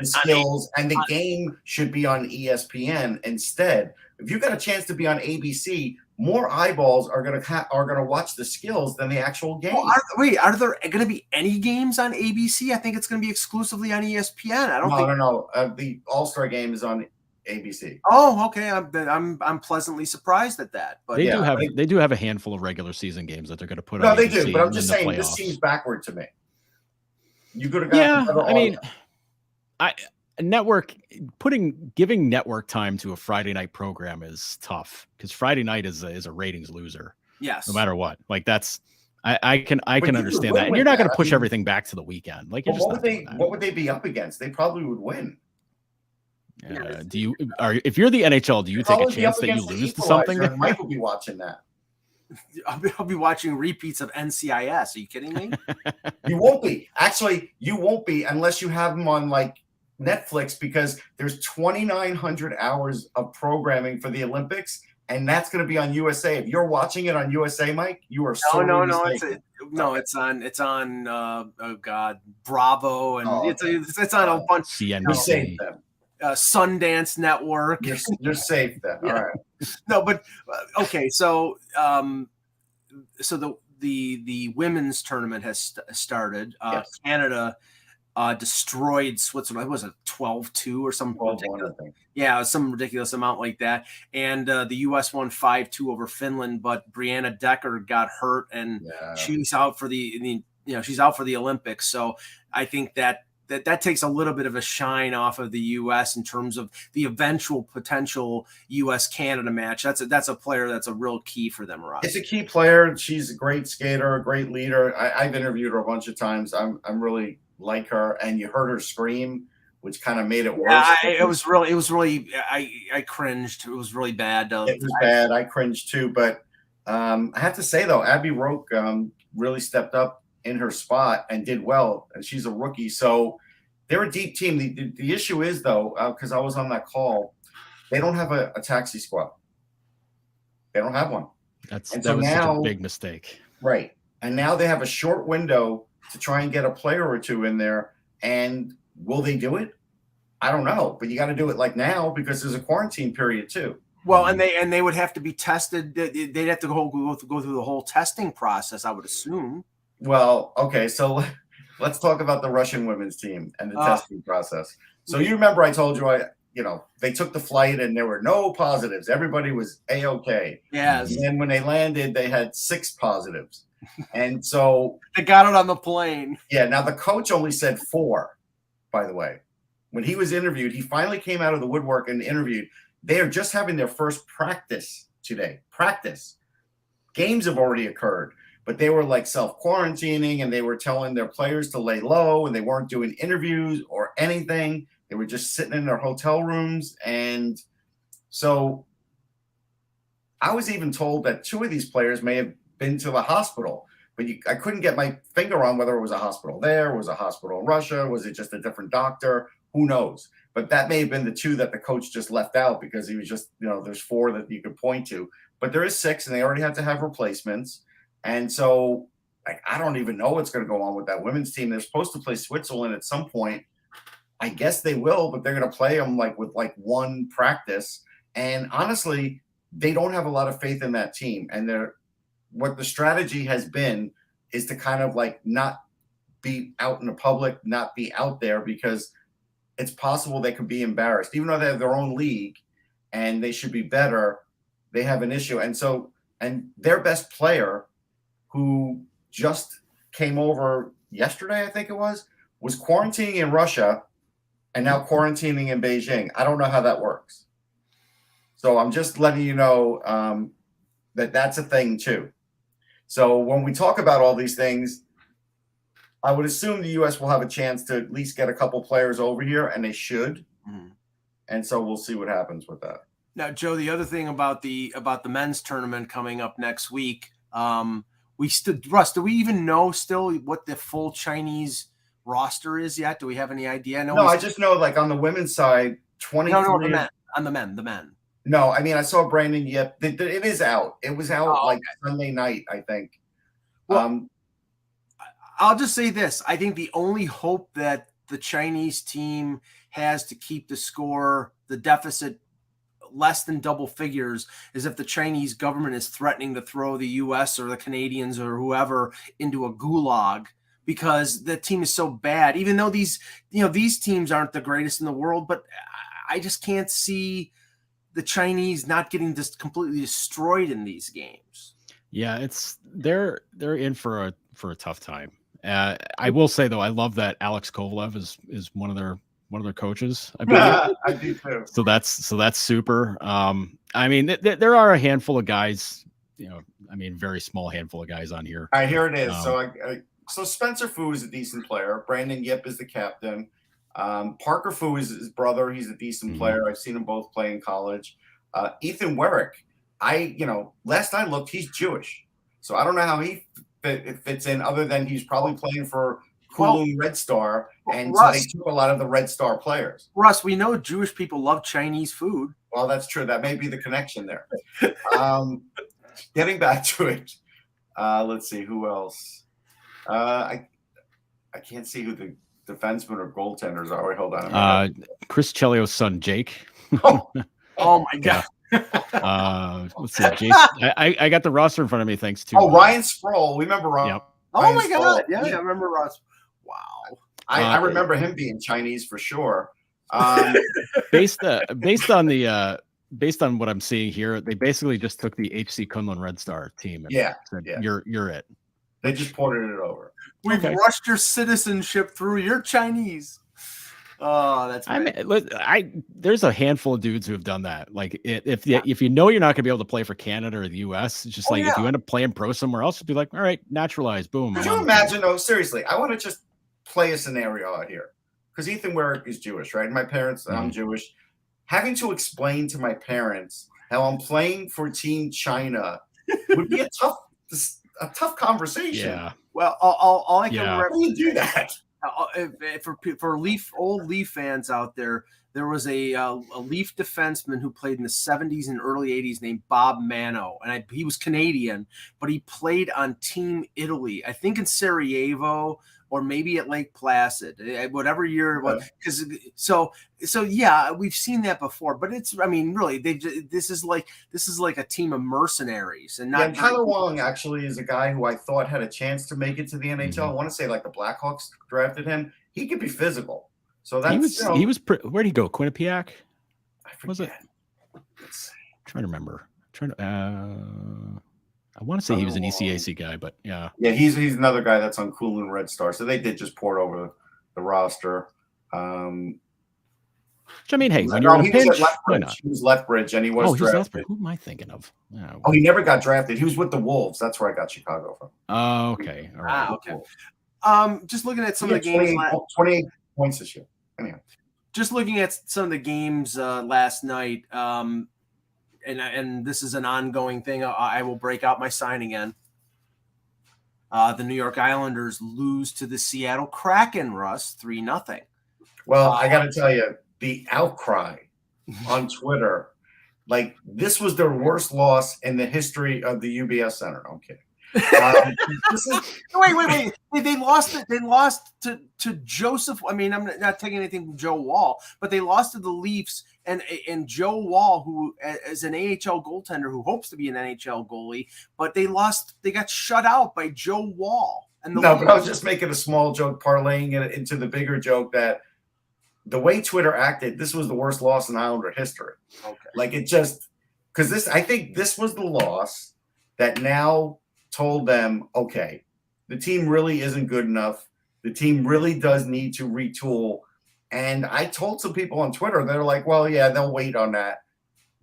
B: skills and the game should be on ESPN instead. If you got a chance to be on ABC, more eyeballs are gonna watch the skills than the actual game.
A: Well, are there going to be any games on ABC? I think it's going to be exclusively on ESPN. I don't think.
B: No. The All-Star game is on ABC.
A: Oh, okay. I'm pleasantly surprised at that. But
C: they do have a handful of regular season games that they're going to put on.
B: No, they
C: ABC
B: do. But I'm just saying
C: playoffs.
B: this seems backward to me. You could have got.
C: I mean, giving network time to a Friday night program is tough because Friday night is a ratings loser.
A: Yes,
C: no matter what. Like that's I can understand that, and you're not going to push everything back to the weekend. Like,
B: what would they be up against? They probably would win.
C: If you're the NHL, do you take a chance that you lose to something?
B: Mike will be watching that.
A: I'll be watching repeats of NCIS. Are you kidding me?
B: You won't be. Actually, you won't be unless you have them on like Netflix, because there's 2,900 hours of programming for the Olympics, and that's going to be on USA. If you're watching it on USA, Mike, you are
A: it's on oh God, Bravo, and it's on a bunch.
C: CNBC.
B: You're safe then.
A: Sundance Network.
B: You're safe then.
A: Yeah.
B: All right.
A: No, but okay. So the women's tournament has started.
B: Yes.
A: Canada destroyed Switzerland. Was it 12-2 or something?
B: 12-1, I think.
A: Yeah, some ridiculous amount like that. And the U.S. won 5-2 over Finland, but Brianna Decker got hurt, and she's out for she's out for the Olympics. So I think that takes a little bit of a shine off of the U.S. in terms of the eventual potential U.S.-Canada match. That's a player that's a real key for them, Ross.
B: It's a key player. She's a great skater, a great leader. I've interviewed her a bunch of times. I'm really like her, and you heard her scream, which kind of made it worse.
A: Yeah, it was really. I cringed. It was really bad.
B: It was bad. I cringed too, but I have to say though, Abby Roque really stepped up in her spot and did well, and she's a rookie. So They're a deep team. The issue is, though, because I was on that call, they don't have a taxi squad. They don't have one.
C: That
B: so
C: was
B: now,
C: such a big mistake.
B: Right. And now they have a short window to try and get a player or two in there. And will they do it? I don't know. But you got to do it like now because there's a quarantine period too.
A: Well, and they would have to be tested. They'd have to go through the whole testing process, I would assume.
B: Well, okay. So let's talk about the Russian women's team and the testing process. So you remember I told you, they took the flight and there were no positives. Everybody was A-okay.
A: Yes.
B: And then when they landed, they had 6 positives. And so
A: they got it on the plane.
B: Yeah. Now the coach only said 4, by the way. When he was interviewed, he finally came out of the woodwork and interviewed. They are just having their first practice today. Practice. Games have already occurred, but they were like self-quarantining and they were telling their players to lay low and they weren't doing interviews or anything. They were just sitting in their hotel rooms. And so I was even told that 2 of these players may have been to the hospital, but I couldn't get my finger on whether it was a hospital there, was a hospital in Russia, was it just a different doctor? Who knows? But that may have been the 2 that the coach just left out because he was just, there's 4 that you could point to. But there is 6, and they already had to have replacements. And so, I don't even know what's going to go on with that women's team. They're supposed to play Switzerland at some point. I guess they will, but they're going to play them with 1 practice. And honestly, they don't have a lot of faith in that team. And what the strategy has been is to kind of not be out in the public, not be out there because it's possible they could be embarrassed. Even though they have their own league and they should be better, they have an issue. And their best player, who just came over yesterday, I think it was quarantining in Russia and now quarantining in Beijing. I don't know how that works. So I'm just letting you know that that's a thing too. So when we talk about all these things, I would assume the U.S. will have a chance to at least get a couple players over here, and they should. Mm-hmm. And so we'll see what happens with that.
A: Now, Joe, the other thing about the men's tournament coming up next week, Russ, do we even know still what the full Chinese roster is yet? Do we have any idea?
B: I just know on the women's side, 23.
A: No, the men.
B: No, I mean, I saw Brandon Yip. It is out. It was out Sunday night, I think.
A: Well, I'll just say this. I think the only hope that the Chinese team has to keep the deficit less than double figures is if the Chinese government is threatening to throw the U.S. or the Canadians or whoever into a gulag because the team is so bad, even though these teams aren't the greatest in the world, but I just can't see the Chinese not getting just completely destroyed in these games.
C: Yeah, they're in for a tough time. I will say though, I love that Alex Kovalev is one of their coaches. I believe.
B: I do too.
C: So that's super. I mean, there are a handful of guys, very small handful of guys on here.
B: All right, here it is. So Spencer Fu is a decent player. Brandon Yip is the captain. Parker Fu is his brother. He's a decent player. I've seen them both play in college. Ethan Werrick, last I looked, he's Jewish. So I don't know how he fits in other than he's probably playing for Kowloon Red Star. And Russ, so they took a lot of the Red Star players.
A: Russ, we know Jewish people love Chinese food.
B: Well, that's true. That may be the connection there. Getting back to it. Let's see. Who else? I can't see who the defensemen or goaltenders are. Wait, hold on.
C: Chris Chelios' son, Jake.
A: Oh my God.
C: Let's see. Jason, I got the roster in front of me. Thanks to
B: Ryan Sproul. We remember Ryan.
A: Yep. Oh my God. Yeah, I remember Ross. Wow.
B: I remember him being Chinese for sure.
C: Based on what I'm seeing here, they basically just took the HC Kunlun Red Star team and said, you're it.
B: They just ported it over.
A: We've rushed your citizenship through. You're Chinese. Oh, that's great.
C: There's a handful of dudes who have done that. If you know you're not going to be able to play for Canada or the US, it's just if you end up playing pro somewhere else, it'd be like, all right, naturalize, boom.
B: Could you imagine though? Seriously, I want to just play a scenario out here because Ethan Werrick is Jewish, right? My parents, I'm Jewish. Having to explain to my parents how I'm playing for Team China would be a tough conversation.
C: Yeah.
A: Well, all I can
B: How do you do that?
A: For old Leaf fans out there, there was a Leaf defenseman who played in the 70s and early 80s named Bob Mano, and he was Canadian, but he played on Team Italy, I think in Sarajevo or maybe at Lake Placid, whatever year it was. Because so yeah, we've seen that before, but really this is like a team of mercenaries and not.
B: Yeah, Tyler Wong actually is a guy who I thought had a chance to make it to the NHL.
C: Mm-hmm.
B: I want to say like the Blackhawks drafted him. He could be physical. So that's
C: he was where'd he go? Quinnipiac? Was it?
B: I'm
C: trying to remember. I want to say he was an ECAC guy, but yeah.
B: Yeah, he's another guy that's on Cool and Red Star. So they did just port over the roster.
C: Which, I mean, hey, when you're in a pinch, why not?
B: He was Lethbridge, and he was drafted.
C: Who am I thinking of?
B: Oh, he never got drafted. He was with the Wolves. That's where I got Chicago from.
C: Oh, okay. All right.
A: Okay. Just looking at some of the games.
B: 28 points this year. Anyhow.
A: Just looking at some of the games last night, and this is an ongoing thing. I will break out my sign again. The New York Islanders lose to the Seattle Kraken, Russ, 3-0.
B: Well, I got to tell you, the outcry on Twitter, like this was their worst loss in the history of the UBS Center. No, I'm kidding.
A: Wait. They lost it. They lost to Joseph. I mean, I'm not taking anything from Joe Wall, but they lost to the Leafs and Joe Wall, who is an AHL goaltender who hopes to be an NHL goalie, but they lost. They got shut out by Joe Wall.
B: But I was just making a small joke, parlaying it into the bigger joke that the way Twitter acted, this was the worst loss in Islander history.
A: Okay,
B: like it just because I think this was the loss that now told them, okay, the team really isn't good enough. The team really does need to retool. And I told some people on Twitter, they're like, well, yeah, they'll wait on that.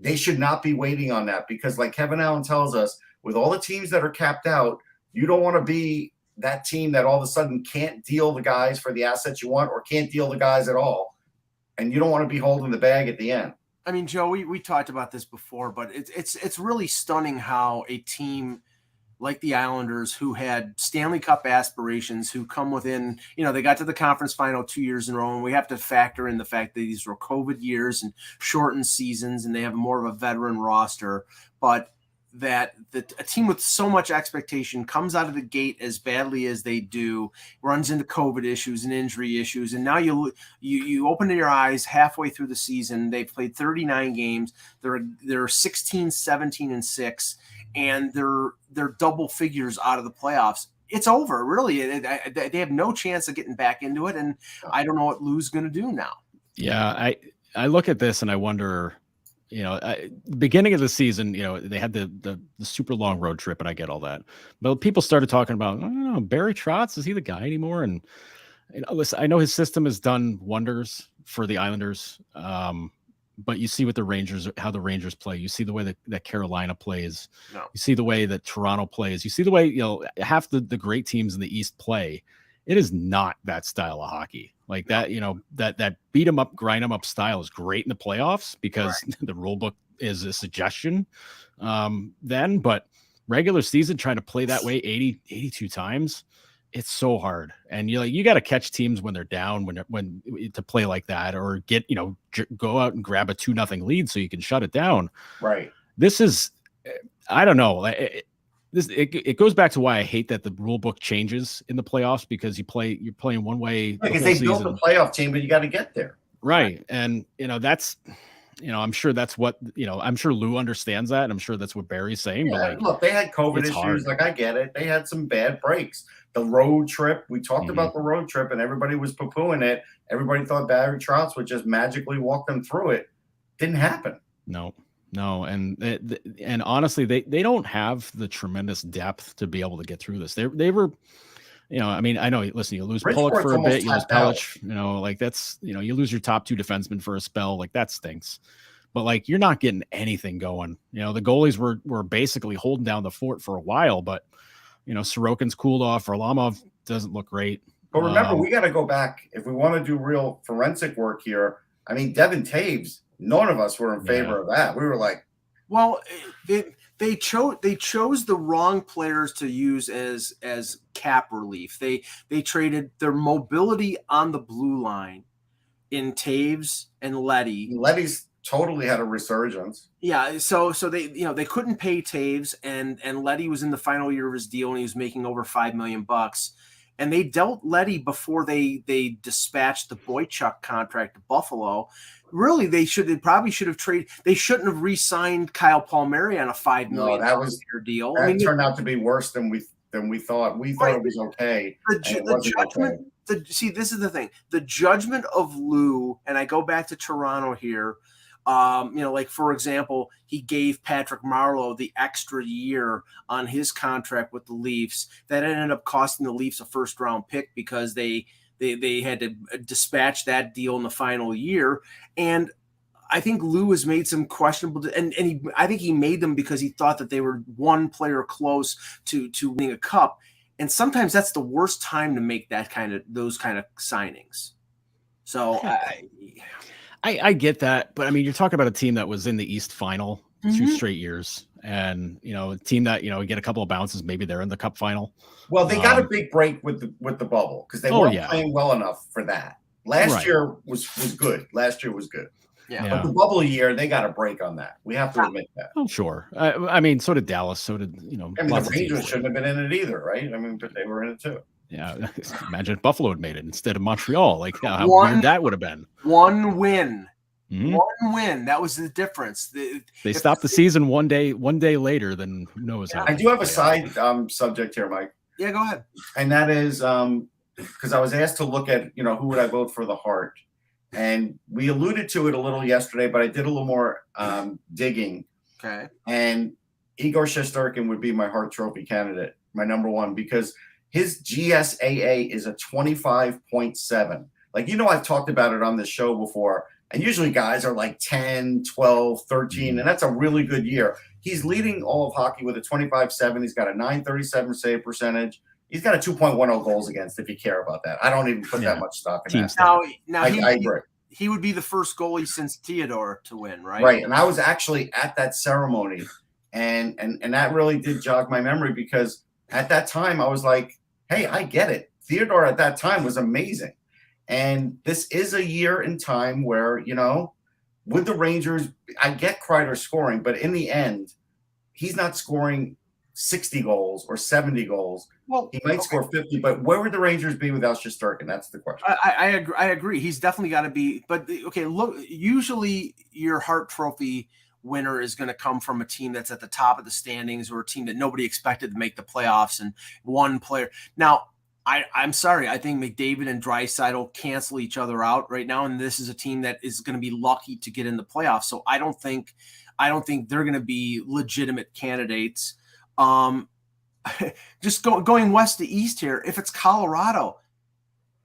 B: They should not be waiting on that because like Kevin Allen tells us, with all the teams that are capped out, you don't want to be that team that all of a sudden can't deal the guys for the assets you want or can't deal the guys at all. And you don't want to be holding the bag at the end.
A: I mean, Joe, we talked about this before, but it's really stunning how a team like the Islanders, who had Stanley Cup aspirations, who come within, they got to the conference final 2 years in a row, and we have to factor in the fact that these were COVID years and shortened seasons, and they have more of a veteran roster, but that a team with so much expectation comes out of the gate as badly as they do, runs into COVID issues and injury issues, and now you open your eyes halfway through the season. They've played 39 games. They're 16, 17, and 6, and they're double figures out of the playoffs. It's over, really. They have no chance of getting back into it, and I don't know what Lou's going to do now.
C: Yeah, I look at this and I wonder. Beginning of the season, they had the super long road trip, and I get all that. But people started talking about, I don't know, Barry Trotz, is he the guy anymore? And listen, I know his system has done wonders for the Islanders, but you see what how the Rangers play. You see the way that Carolina plays. No. You see the way that Toronto plays. You see the way half the great teams in the East play. It is not that style of hockey. Like that, that beat 'em up, grind 'em up style is great in the playoffs because the rule book is a suggestion. But regular season, trying to play that way 82 times, it's so hard. And you got to catch teams when they're down, when to play like that, or get, go out and grab a 2-0 lead so you can shut it down.
B: Right.
C: This is, I don't know. It goes back to why I hate that the rule book changes in the playoffs, because you're playing one way.
B: Because they built a playoff team, but you got to get there.
C: Right. And, that's, I'm sure that's what, I'm sure Lou understands that. And I'm sure that's what Barry's saying.
B: Yeah,
C: but
B: look, they had COVID issues.
C: Hard.
B: Like, I get it. They had some bad breaks. The road trip, we talked about the road trip, and everybody was poo-pooing it. Everybody thought Barry Trotz would just magically walk them through it. Didn't happen.
C: No, and honestly, they don't have the tremendous depth to be able to get through this. They were, I mean, I know. Listen, you lose Pulock for a bit, you lose Pelech. Like that's, you lose your top 2 defensemen for a spell. Like that stinks. But like you're not getting anything going. The goalies were basically holding down the fort for a while, but Sorokin's cooled off. Varlamov doesn't look great.
B: But remember, we got to go back if we want to do real forensic work here. I mean, Devin Taves. None of us were in favor of that. We were like,
A: well, the they chose the wrong players to use as cap relief. They traded their mobility on the blue line in Taves and Leddy.
B: Leddy's totally had a resurgence.
A: Yeah, so they they couldn't pay Taves, and Leddy was in the final year of his deal, and he was making over $5 million. And they dealt Leddy before they dispatched the Boychuk contract to Buffalo. Really, they probably should have traded. They shouldn't have re-signed Kyle Palmieri on a $5 million deal.
B: That turned out to be worse than we thought. We thought it was okay.
A: The judgment. See, this is the thing. The judgment of Lou, and I go back to Toronto here. Like for example, he gave Patrick Marleau the extra year on his contract with the Leafs. That ended up costing the Leafs a first-round pick because they had to dispatch that deal in the final year. And I think Lou has made some questionable, I think he made them because he thought that they were one player close to winning a cup. And sometimes that's the worst time to make those kind of signings. So
C: I get that, but I mean, you're talking about a team that was in the East Final 2 straight years, and a team that get a couple of bounces, maybe they're in the Cup final.
B: Well, they got a big break with the bubble because they weren't playing well enough for that. Last year was good. Last year was good. Yeah. But the bubble year, they got a break on that. We have to admit that.
C: Oh, sure. I mean, so did Dallas. So did
B: I mean, the Rangers shouldn't have been in it either, right? I mean, but they were in it too.
C: Yeah, imagine if Buffalo had made it instead of Montreal. Like how weird that would have been.
A: One win. Mm-hmm. One win. That was the difference.
C: They stopped the season one day later than who knows how.
B: I do have a side subject here, Mike.
A: Yeah, go ahead.
B: And that is because I was asked to look at, who would I vote for the Hart? And we alluded to it a little yesterday, but I did a little more digging.
A: Okay.
B: And Igor Shesterkin would be my Hart Trophy candidate, my number one, because his GSAA is a 25.7. Like, I've talked about it on this show before. And usually guys are like 10, 12, 13, and that's a really good year. He's leading all of hockey with a 25.7. He's got a .937 save percentage. He's got a 2.10 goals against, if you care about that. I don't even put that much stock in that.
A: Now I agree. He would be the first goalie since Theodore to win, right?
B: Right, and I was actually at that ceremony, and that really did jog my memory because at that time I was like, hey, I get it. Theodore at that time was amazing. And this is a year in time where, with the Rangers, I get Kreider scoring, but in the end, he's not scoring 60 goals or 70 goals. Well, he might score 50, but where would the Rangers be without Shesterkin? That's the question.
A: I agree. He's definitely got to be. But, okay, look, usually your Hart Trophy winner is going to come from a team that's at the top of the standings or a team that nobody expected to make the playoffs and one player. Now, I'm sorry. I think McDavid and Draisaitl cancel each other out right now, and this is a team that is going to be lucky to get in the playoffs. So I don't think they're going to be legitimate candidates. Just going west to east here. If it's Colorado,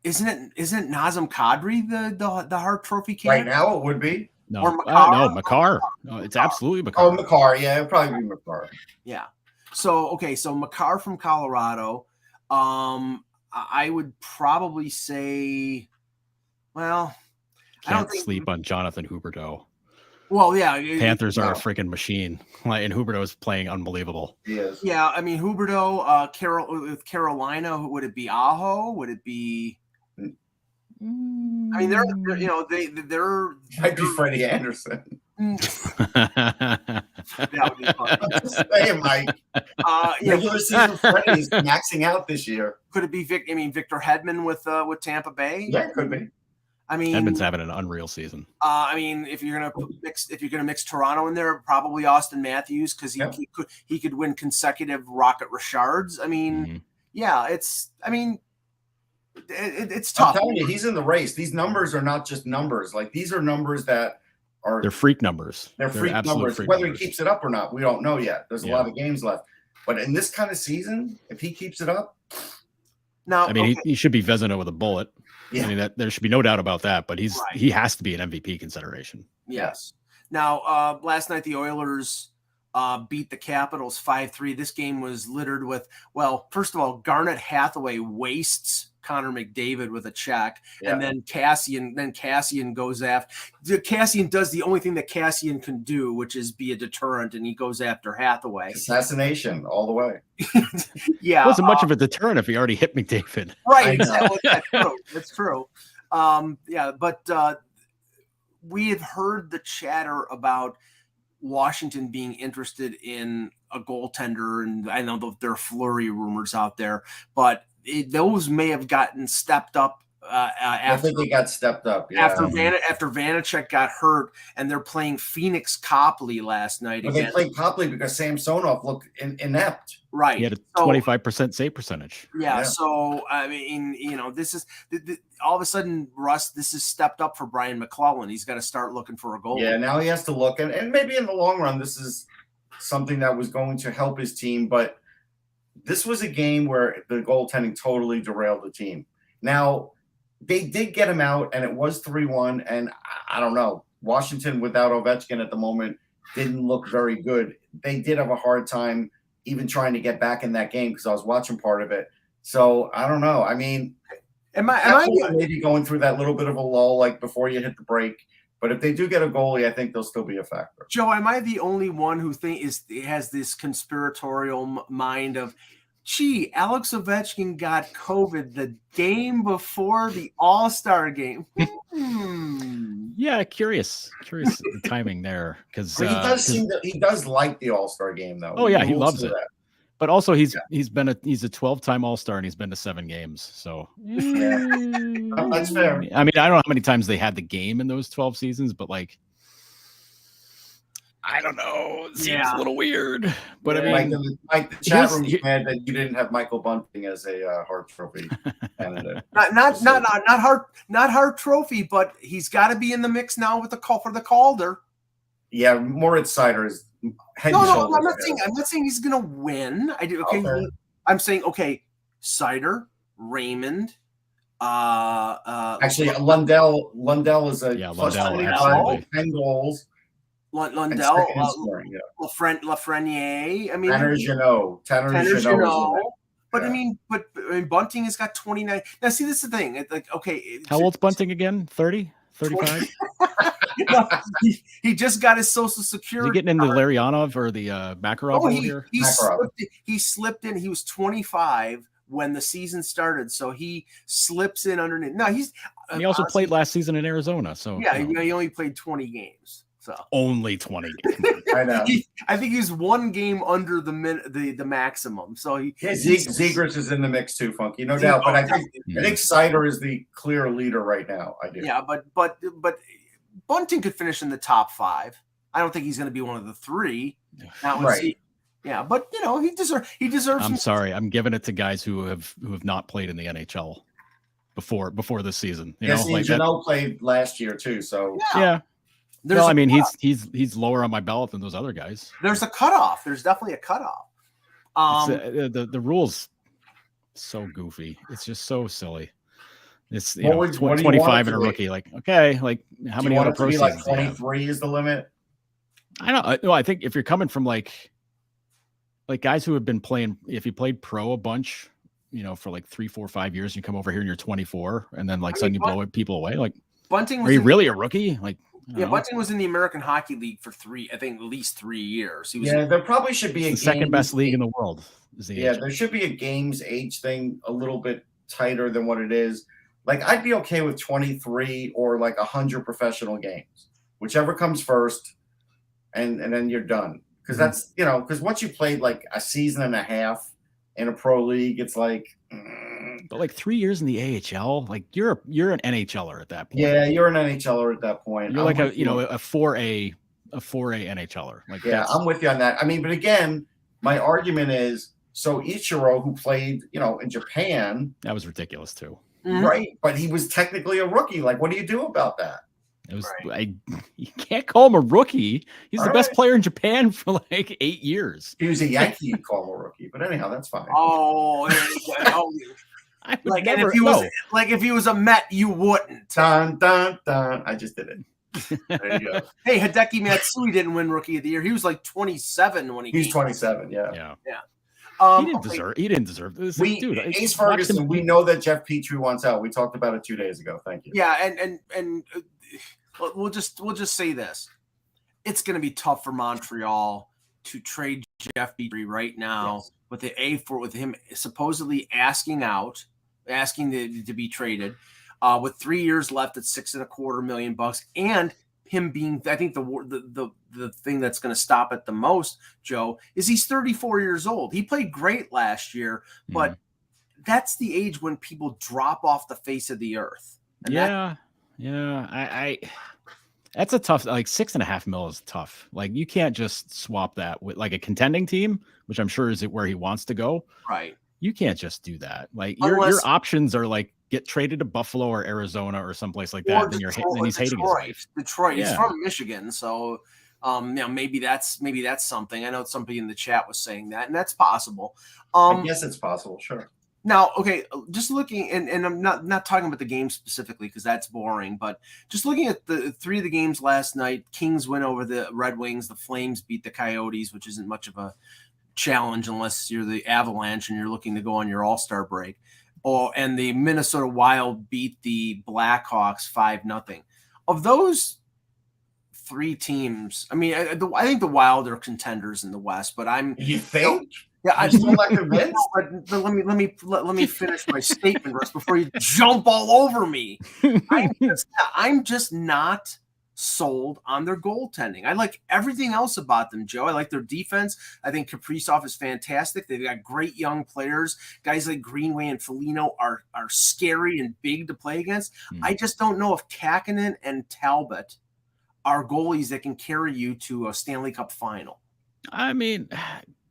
A: isn't Nazem Kadri the Hart Trophy candidate?
B: Right now, it would be.
C: No, no, Makar. No, it's absolutely Makar.
B: Oh, Makar. Yeah, it'd probably be Makar.
A: Yeah. So Makar from Colorado. I would probably say, well, I don't
C: sleep on Jonathan Huberdeau.
A: Well, yeah,
C: Panthers are a freaking machine, and Huberdeau is playing unbelievable.
B: He is.
A: Yeah, I mean Huberdeau, with Carolina, would it be Aho? Would it be? I mean, they're
B: might be Freddie Anderson.
A: That would be fun.
B: I'm just saying, Mike. Regular season Freddie is maxing out this year.
A: Could it be Victor Hedman with Tampa Bay?
B: Yeah, it could be.
A: I mean,
C: Hedman's having an unreal season.
A: I mean, if you're gonna mix Toronto in there, probably Austin Matthews because he could win consecutive Rocket Richards. I mean, it's tough.
B: I'm telling you, he's in the race. These numbers are not just numbers. Like these are numbers that are
C: freak numbers.
B: They're freak numbers. Whether he keeps it up or not, we don't know yet. There's a lot of games left. But in this kind of season, if he keeps it up,
C: now he should be Vezina with a bullet. Yeah. I mean, there should be no doubt about that. But he has to be an MVP consideration.
A: Yes. Now, last night the Oilers beat the Capitals 5-3. This game was littered with, well, first of all, Garnet Hathaway wastes Connor McDavid with a check,
B: Yeah.
A: and then Cassian goes after. Cassian does the only thing that Cassian can do, which is be a deterrent, and he goes after Hathaway.
B: Assassination all the way.
A: Yeah,
C: It wasn't much of a deterrent if he already hit McDavid.
A: right. That's true. That's true. But we have heard the chatter about Washington being interested in a goaltender, and I know there are flurry rumors out there, but those may have gotten stepped up.
B: I think they got stepped up. Yeah.
A: After Vanacek got hurt, and they're playing Phoenix Copley last night.
B: But they played Copley because Samsonov looked inept.
A: Right.
C: He had a 25% save percentage.
A: Yeah. So, I mean, this is all of a sudden, Russ, this is stepped up for Brian McClellan. He's got to start looking for a goal.
B: Yeah. Now he has to look. And maybe in the long run, this is something that was going to help his team. But this was a game where the goaltending totally derailed the team. Now, they did get him out, and it was 3-1. And I don't know. Washington without Ovechkin at the moment didn't look very good. They did have a hard time even trying to get back in that game because I was watching part of it. So I don't know. I mean, am I maybe going through that little bit of a lull like before you hit the break? But if they do get a goalie, I think they'll still be a factor.
A: Joe, am I the only one who has this conspiratorial mind of, gee, Alex Ovechkin got COVID the game before the All-Star game?
C: Yeah, curious the timing there, because
B: he does like the All-Star game though.
C: Oh yeah, he loves it. But also he's a 12-time All-Star and he's been to 7 games. So
B: that's fair.
C: I mean, I don't know how many times they had the game in those 12 seasons, but like, I don't know. It seems a little weird. But I mean,
B: the chat room's mad that you didn't have Michael Bunting as a Hart Trophy candidate.
A: not Hart Trophy, but he's got to be in the mix now with the call for the Calder.
B: Yeah, Moritz Seider is head
A: no,
B: and
A: no,
B: shoulders.
A: I'm not saying he's gonna win. I'm saying Seider, Raymond.
B: Actually, Lundell is a plus 25, 10 goals.
A: Lundell, Lafreniere. I mean,
B: Tanner Jeannot.
A: But I mean, Bunting has got 29. Now, see, this is the thing.
C: How old's Bunting again? 30, 35.
A: He just got his Social Security.
C: Is he getting into Larionov or the Makarov here?
A: He slipped in. He was 25 when the season started, so he slips in underneath. No,
C: he also played last season in Arizona. So
A: yeah, he only played 20 games. So
C: only 20 games.
B: I know.
A: I think he's 1 game under the maximum. So
B: Zegras is in the mix too, Funky, no doubt. But I think Seider is the clear leader right now. I do.
A: Yeah, but Bunting could finish in the top 5. I don't think he's going to be one of the 3.
B: Right.
A: Yeah, but he deserves.
C: I'm sorry, I'm giving it to guys who have not played in the NHL before this season.
B: Jeannot played last year too. So
C: yeah. I mean, he's lower on my ballot than those other guys.
A: There's a cutoff. There's definitely a cutoff.
C: The rules so goofy. It's just so silly. It's 25 and a rookie. Like, okay, like how many other pro seasons?
B: 23 is the limit.
C: I don't know. I think if you're coming from like guys who have been playing, if you played pro a bunch, for like 3, 4, 5 years, you come over here and you're 24 and then suddenly you blow people away. Like,
A: Bunting
C: are you really a rookie? Like,
A: Bunting was in the American Hockey League for at least 3 years.
B: There probably should be
C: the second best league in the world.
B: There should be a games age thing a little bit tighter than what it is. Like, I'd be okay with 23 or like 100 professional games, whichever comes first, and then you're done. Because that's because once you played like a season and a half in a pro league, it's like.
C: But like 3 years in the AHL, like you're an NHLer at that point.
B: Yeah, you're an NHLer at that point.
C: You're like a 4A NHLer. Like,
B: yeah, I'm with you on that. I mean, but again, my argument is so Ichiro, who played in Japan,
C: that was ridiculous too.
B: Right, but he was technically a rookie. Like, what do you do about that?
C: It was you can't call him a rookie. He's the best player in Japan for like 8 years.
B: He was a Yankee, you'd call him a rookie. But anyhow, that's fine.
A: If he was a Met, you wouldn't.
B: Dun dun dun. I just did it. There you go.
A: Hey, Hideki Matsui didn't win Rookie of the Year. He was like 27 when he was
B: 27. Yeah.
C: He didn't deserve this. Dude,
B: Ace Ferguson, we know that Jeff Petrie wants out. We talked about it 2 days ago. Thank you.
A: Yeah, and we'll just say this. It's going to be tough for Montreal to trade Jeff Petrie right now with him supposedly asking to be traded, with 3 years left at $6.25 million, and him being, I think the thing that's going to stop it the most, Joe, is he's 34 years old. He played great last year, but that's the age when people drop off the face of the earth. And
C: I that's a tough, like $6.5 million is tough. Like you can't just swap that with like a contending team, which I'm sure is where he wants to go.
A: Right.
C: You can't just do that. Like your options are like get traded to Buffalo or Arizona or someplace like that. Then he's hating his life.
A: Detroit. He's from Michigan, so maybe that's something. I know somebody in the chat was saying that, and that's possible.
B: I guess it's possible. Sure.
A: Now, okay, just looking, and I'm not talking about the game specifically because that's boring, but just looking at the 3 of the games last night, Kings win over the Red Wings, the Flames beat the Coyotes, which isn't much of a challenge unless you're the Avalanche and you're looking to go on your All-Star break. And the Minnesota Wild beat the Blackhawks 5-0. Of those 3 teams, I mean, I think the Wild are contenders in the West, but
B: You think?
A: Yeah, I still like to win. But let me finish my statement first before you jump all over me. I'm just not sold on their goaltending. I like everything else about them, Joe. I like their defense. I think Kaprizov is fantastic. They've got great young players. Guys like Greenway and Foligno are scary and big to play against. I just don't know if Kakkonen and Talbot are goalies that can carry you to a Stanley Cup final.
C: I mean,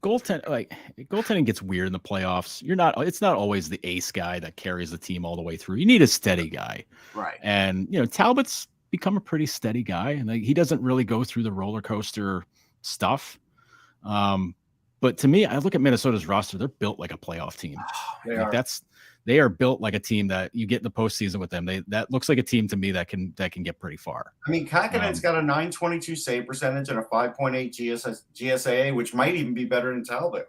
C: goaltending gets weird in the playoffs. It's not always the ace guy that carries the team all the way through. You need a steady guy.
A: Right.
C: And, Talbot's become a pretty steady guy, and he doesn't really go through the roller coaster stuff. But to me, I look at Minnesota's roster, they're built like a playoff team. They are built like a team that you get in the postseason with them. That looks like a team to me that can get pretty far.
B: I mean, Kakkonen's got a .922 save percentage and a 5.8 GSAA, which might even be better than Talbot.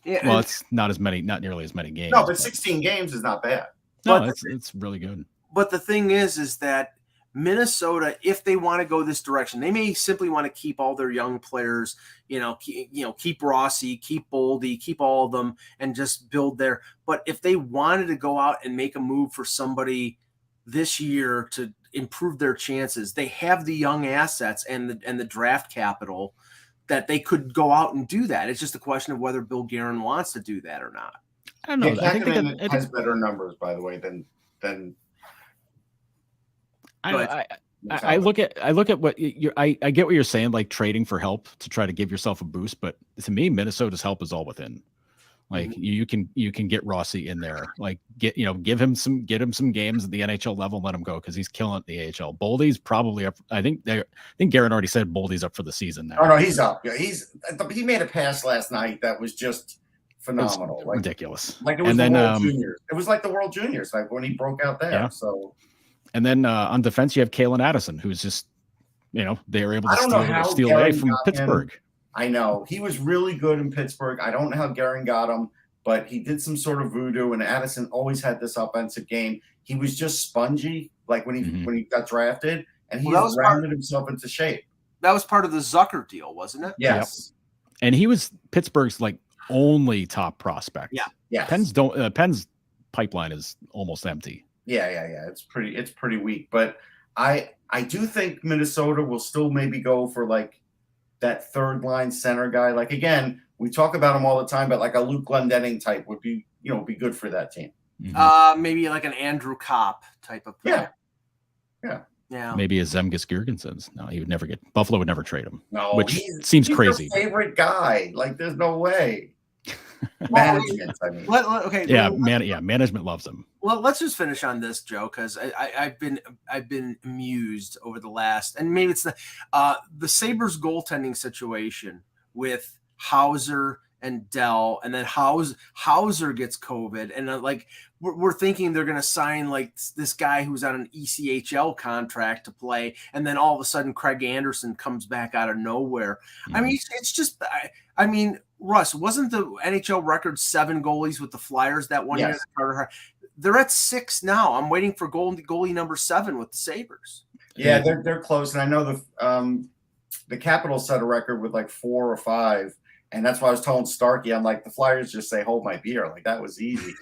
C: Yeah, well, it's not nearly as many games.
B: No, but 16 games is not bad.
C: No, it's really good.
A: But the thing is that Minnesota, if they want to go this direction, they may simply want to keep all their young players, keep Rossi, keep Boldy, keep all of them, and just build there. But if they wanted to go out and make a move for somebody this year to improve their chances, they have the young assets and the draft capital that they could go out and do that. It's just a question of whether Bill Guerin wants to do that or not.
C: I don't know.
B: Yeah, I think has better numbers, by the way, than.
C: I look at what I get what you're saying, like trading for help to try to give yourself a boost. But to me, Minnesota's help is all within. Like you can get Rossi in there, like get him some games at the NHL level, let him go because he's killing the AHL. Boldy's probably up. I think Guerin already said Boldy's up for the season now.
B: Oh no, he's up. Yeah, he made a pass last night that was just phenomenal,
C: ridiculous.
B: Like it was the World Juniors. It was like the World Juniors, like when he broke out there. Yeah. So.
C: And then on defense, you have Kalen Addison, who's just, they were able to steal away from Pittsburgh.
B: I know. He was really good in Pittsburgh. I don't know how Guerin got him, but he did some sort of voodoo, and Addison always had this offensive game. He was just spongy, like when he got drafted, and he rounded himself into shape.
A: That was part of the Zucker deal, wasn't it?
B: Yes.
C: Yep. And he was Pittsburgh's only top prospect.
A: Yeah.
B: Yes.
C: Penn's pipeline is almost empty.
B: Yeah. It's pretty weak, but I do think Minnesota will still maybe go for that third line center guy. Like again, we talk about him all the time, but like a Luke Glendening type would be good for that team.
C: Mm-hmm.
A: Maybe like an Andrew Kopp type of player. Yeah.
C: Maybe a Zemgus Girgensons. No, he would never Buffalo would never trade him.
B: No,
C: which seems crazy.
B: Your favorite guy. Like there's no way. Management, I mean.
C: Management loves him.
A: Well, let's just finish on this, Joe, because I've been amused over the last, and maybe it's the Sabres goaltending situation with Hauser and Dell, and then Hauser gets COVID, and we're thinking they're going to sign this guy who's on an ECHL contract to play, and then all of a sudden Craig Anderson comes back out of nowhere. Mm-hmm. I mean, it's just, Russ, wasn't the NHL record 7 goalies with the Flyers that one year?
B: Yes.
A: They're at 6 now. I'm waiting for goalie number 7 with the Sabres.
B: Yeah, they're close, and I know the Capitals set a record with like 4 or 5, and that's why I was telling Starkey, I'm like, the Flyers just say hold my beer, like that was easy.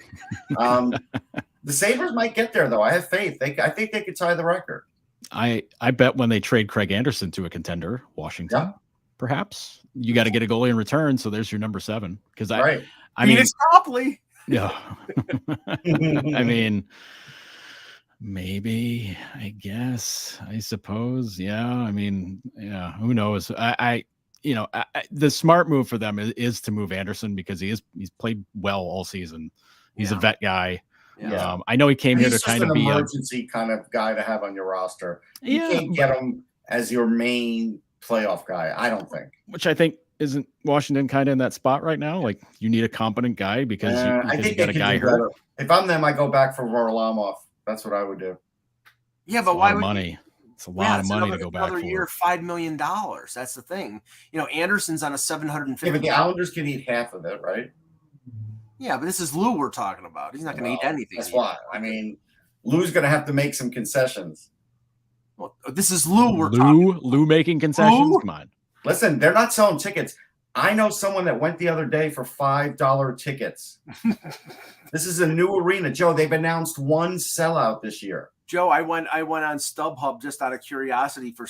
B: The Sabres might get there though. I have faith. I think they could tie the record.
C: I bet when they trade Craig Anderson to a contender, Washington, perhaps you got to get a goalie in return. So there's your number 7. Because I mean,
A: it's Copley.
C: Yeah. I mean, maybe, I guess, I suppose. Yeah. I mean, yeah, who knows? The smart move for them is to move Anderson because he's played well all season. He's a vet guy.
A: Yeah.
C: I know he came here to kind of be
B: an emergency kind of guy to have on your roster. You
C: Yeah,
B: can't get him as your main playoff guy, I don't think.
C: which I think isn't Washington kind of in that spot right now. Like you need a competent guy because
B: I think
C: you got a guy hurt.
B: better. If I'm them, I go back for Varlamov. That's what I would do.
A: Yeah, but why would
C: money? It's a lot of money to go back
A: another
C: for.
A: year, $5 million. That's the thing. Anderson's on a $750.
B: Yeah, but the Islanders can eat half of it, right?
A: Yeah, but this is Lou we're talking about. He's not going to eat anything.
B: That's why. I mean, Lou's going to have to make some concessions.
A: Well, this is Lou we're talking about.
C: Lou making concessions?
A: Lou?
C: Come on.
B: Listen, they're not selling tickets. I know someone that went the other day for $5 tickets. This is a new arena. Joe, they've announced one sellout this year.
A: Joe, I went on StubHub just out of curiosity for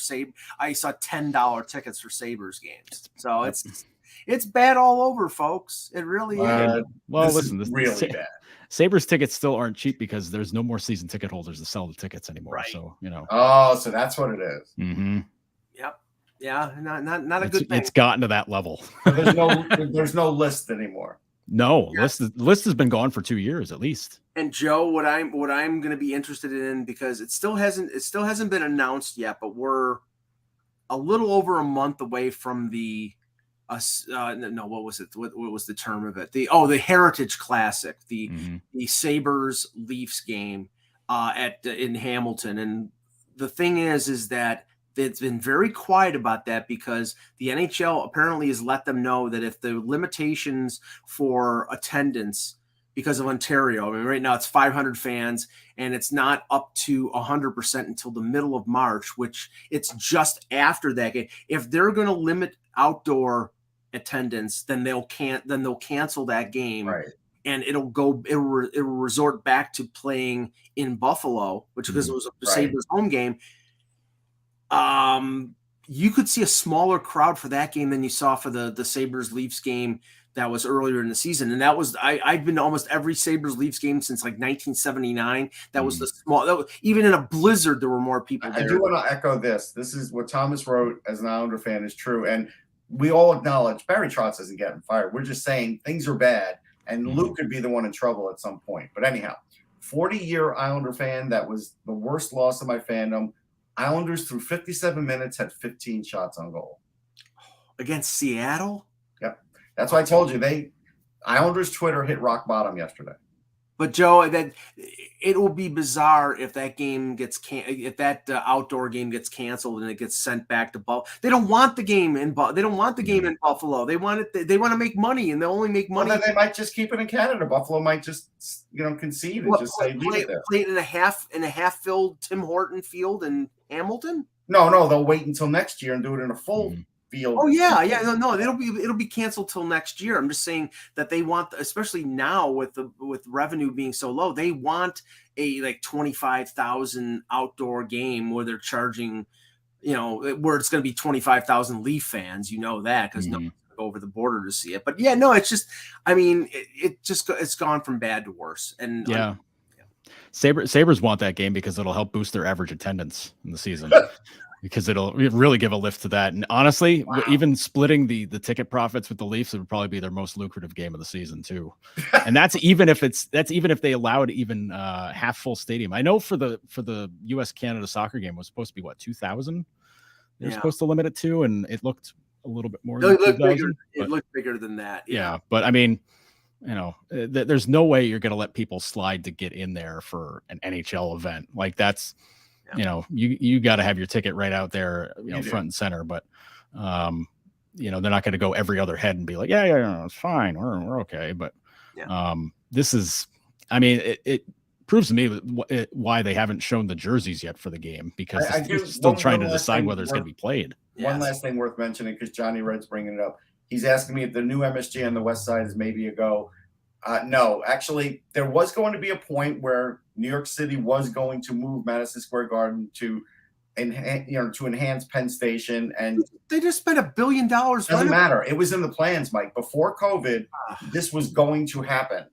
A: I saw $10 tickets for Sabres games. So it's bad all over, folks. It really is.
C: Well, listen,
B: this is really bad.
C: Sabres tickets still aren't cheap because there's no more season ticket holders to sell the tickets anymore.
A: Right.
C: So,
B: Oh, so that's what it is.
C: Mm-hmm.
A: Yep. Yeah, not a good thing.
C: It's gotten to that level.
B: So there's no list anymore.
C: No, list has been gone for 2 years at least.
A: And Joe, what I'm going to be interested in, because it still hasn't been announced yet, but we're a little over a month away from the what was it? What was the term of it? The Heritage Classic, the Sabres Leafs game in Hamilton. And the thing is that it's been very quiet about that because the NHL apparently has let them know that if the limitations for attendance because of Ontario, I mean, right now it's 500 fans and it's not up to 100% until the middle of March, which it's just after that game. If they're going to limit outdoor attendance, then they'll cancel that game.
B: Right.
A: And it'll resort back to playing in Buffalo, which because it was a Sabres home game. You could see a smaller crowd for that game than you saw for the Sabres Leafs game that was earlier in the season. And that was, I've been to almost every Sabres Leafs game since like 1979. That was the small, even in a blizzard, there were more people there.
B: I do want to echo this. This is what Thomas wrote as an Islander fan is true. And we all acknowledge Barry Trotz isn't getting fired. We're just saying things are bad and Luke could be the one in trouble at some point. But anyhow, 40-year Islander fan, that was the worst loss of my fandom. Islanders through 57 minutes had 15 shots on goal.
A: Against Seattle?
B: Yep. That's why I told you Islanders Twitter hit rock bottom yesterday.
A: But Joe, that it will be bizarre if that game outdoor game gets canceled and it gets sent back to Buffalo. They don't want the game in Buffalo. They don't want the game in Buffalo. They want it. They want to make money, and they only make money.
B: Well, then they might just keep it in Canada. Buffalo might just concede and just say leave it there.
A: Play it in a half filled Tim Horton field in Hamilton.
B: No, they'll wait until next year and do it in a full field.
A: Oh yeah. No, it'll be canceled till next year. I'm just saying that they want, especially now with revenue being so low, they want a like 25,000 outdoor game where they're charging, where it's going to be 25,000 Leaf fans. You know that because no one's going to go over the border to see it. But yeah, no, it's just, I mean, it's gone from bad to worse. And
C: yeah. Sabres want that game because it'll help boost their average attendance in the season. Because it'll really give a lift to that. And honestly, even splitting the ticket profits with the Leafs, it would probably be their most lucrative game of the season too. And that's even if they allowed even half full stadium. I know for the US Canada soccer game was supposed to be 2,000. They're supposed to limit it to, and it looked a little bit more.
A: It looked bigger than that.
C: Yeah, but I mean, there's no way you're going to let people slide to get in there for an NHL event. Like that's, you got to have your ticket right out there, front and center. But, they're not going to go every other head and be like, yeah, it's fine. We're okay. But this is, I mean, it proves to me why they haven't shown the jerseys yet for the game, because they're still trying to decide whether it's going to be played.
B: One last thing worth mentioning, because Johnny Red's bringing it up. He's asking me if the new MSG on the west side is maybe a go. No, actually, there was going to be a point where New York City was going to move Madison Square Garden to enhance Penn Station, and
A: they just spent $1 billion.
B: Doesn't matter. It was in the plans, Mike. Before COVID, this was going to happen.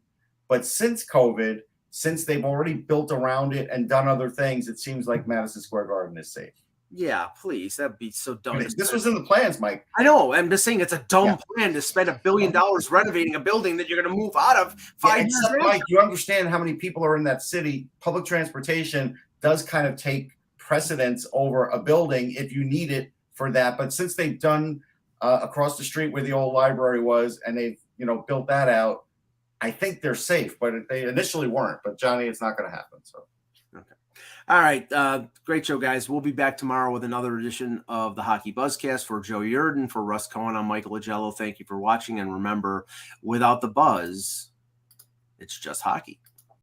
B: But since COVID, since they've already built around it and done other things, it seems like Madison Square Garden is safe.
A: Yeah, please. That'd be so dumb.
B: This was in the plans, Mike.
A: I know. I'm just saying it's a dumb plan to spend $1 billion renovating a building that you're going to move out of 5 years later.
B: Mike, you understand how many people are in that city. Public transportation does kind of take precedence over a building if you need it for that. But since they've done across the street where the old library was, and they've built that out, I think they're safe. But they initially weren't. But Johnny, it's not going to happen. So.
A: All right. Great show, guys. We'll be back tomorrow with another edition of the Hockey Buzzcast. For Joe for Russ Cohen, I'm Michael Agello. Thank you for watching. And remember, without the buzz, it's just hockey.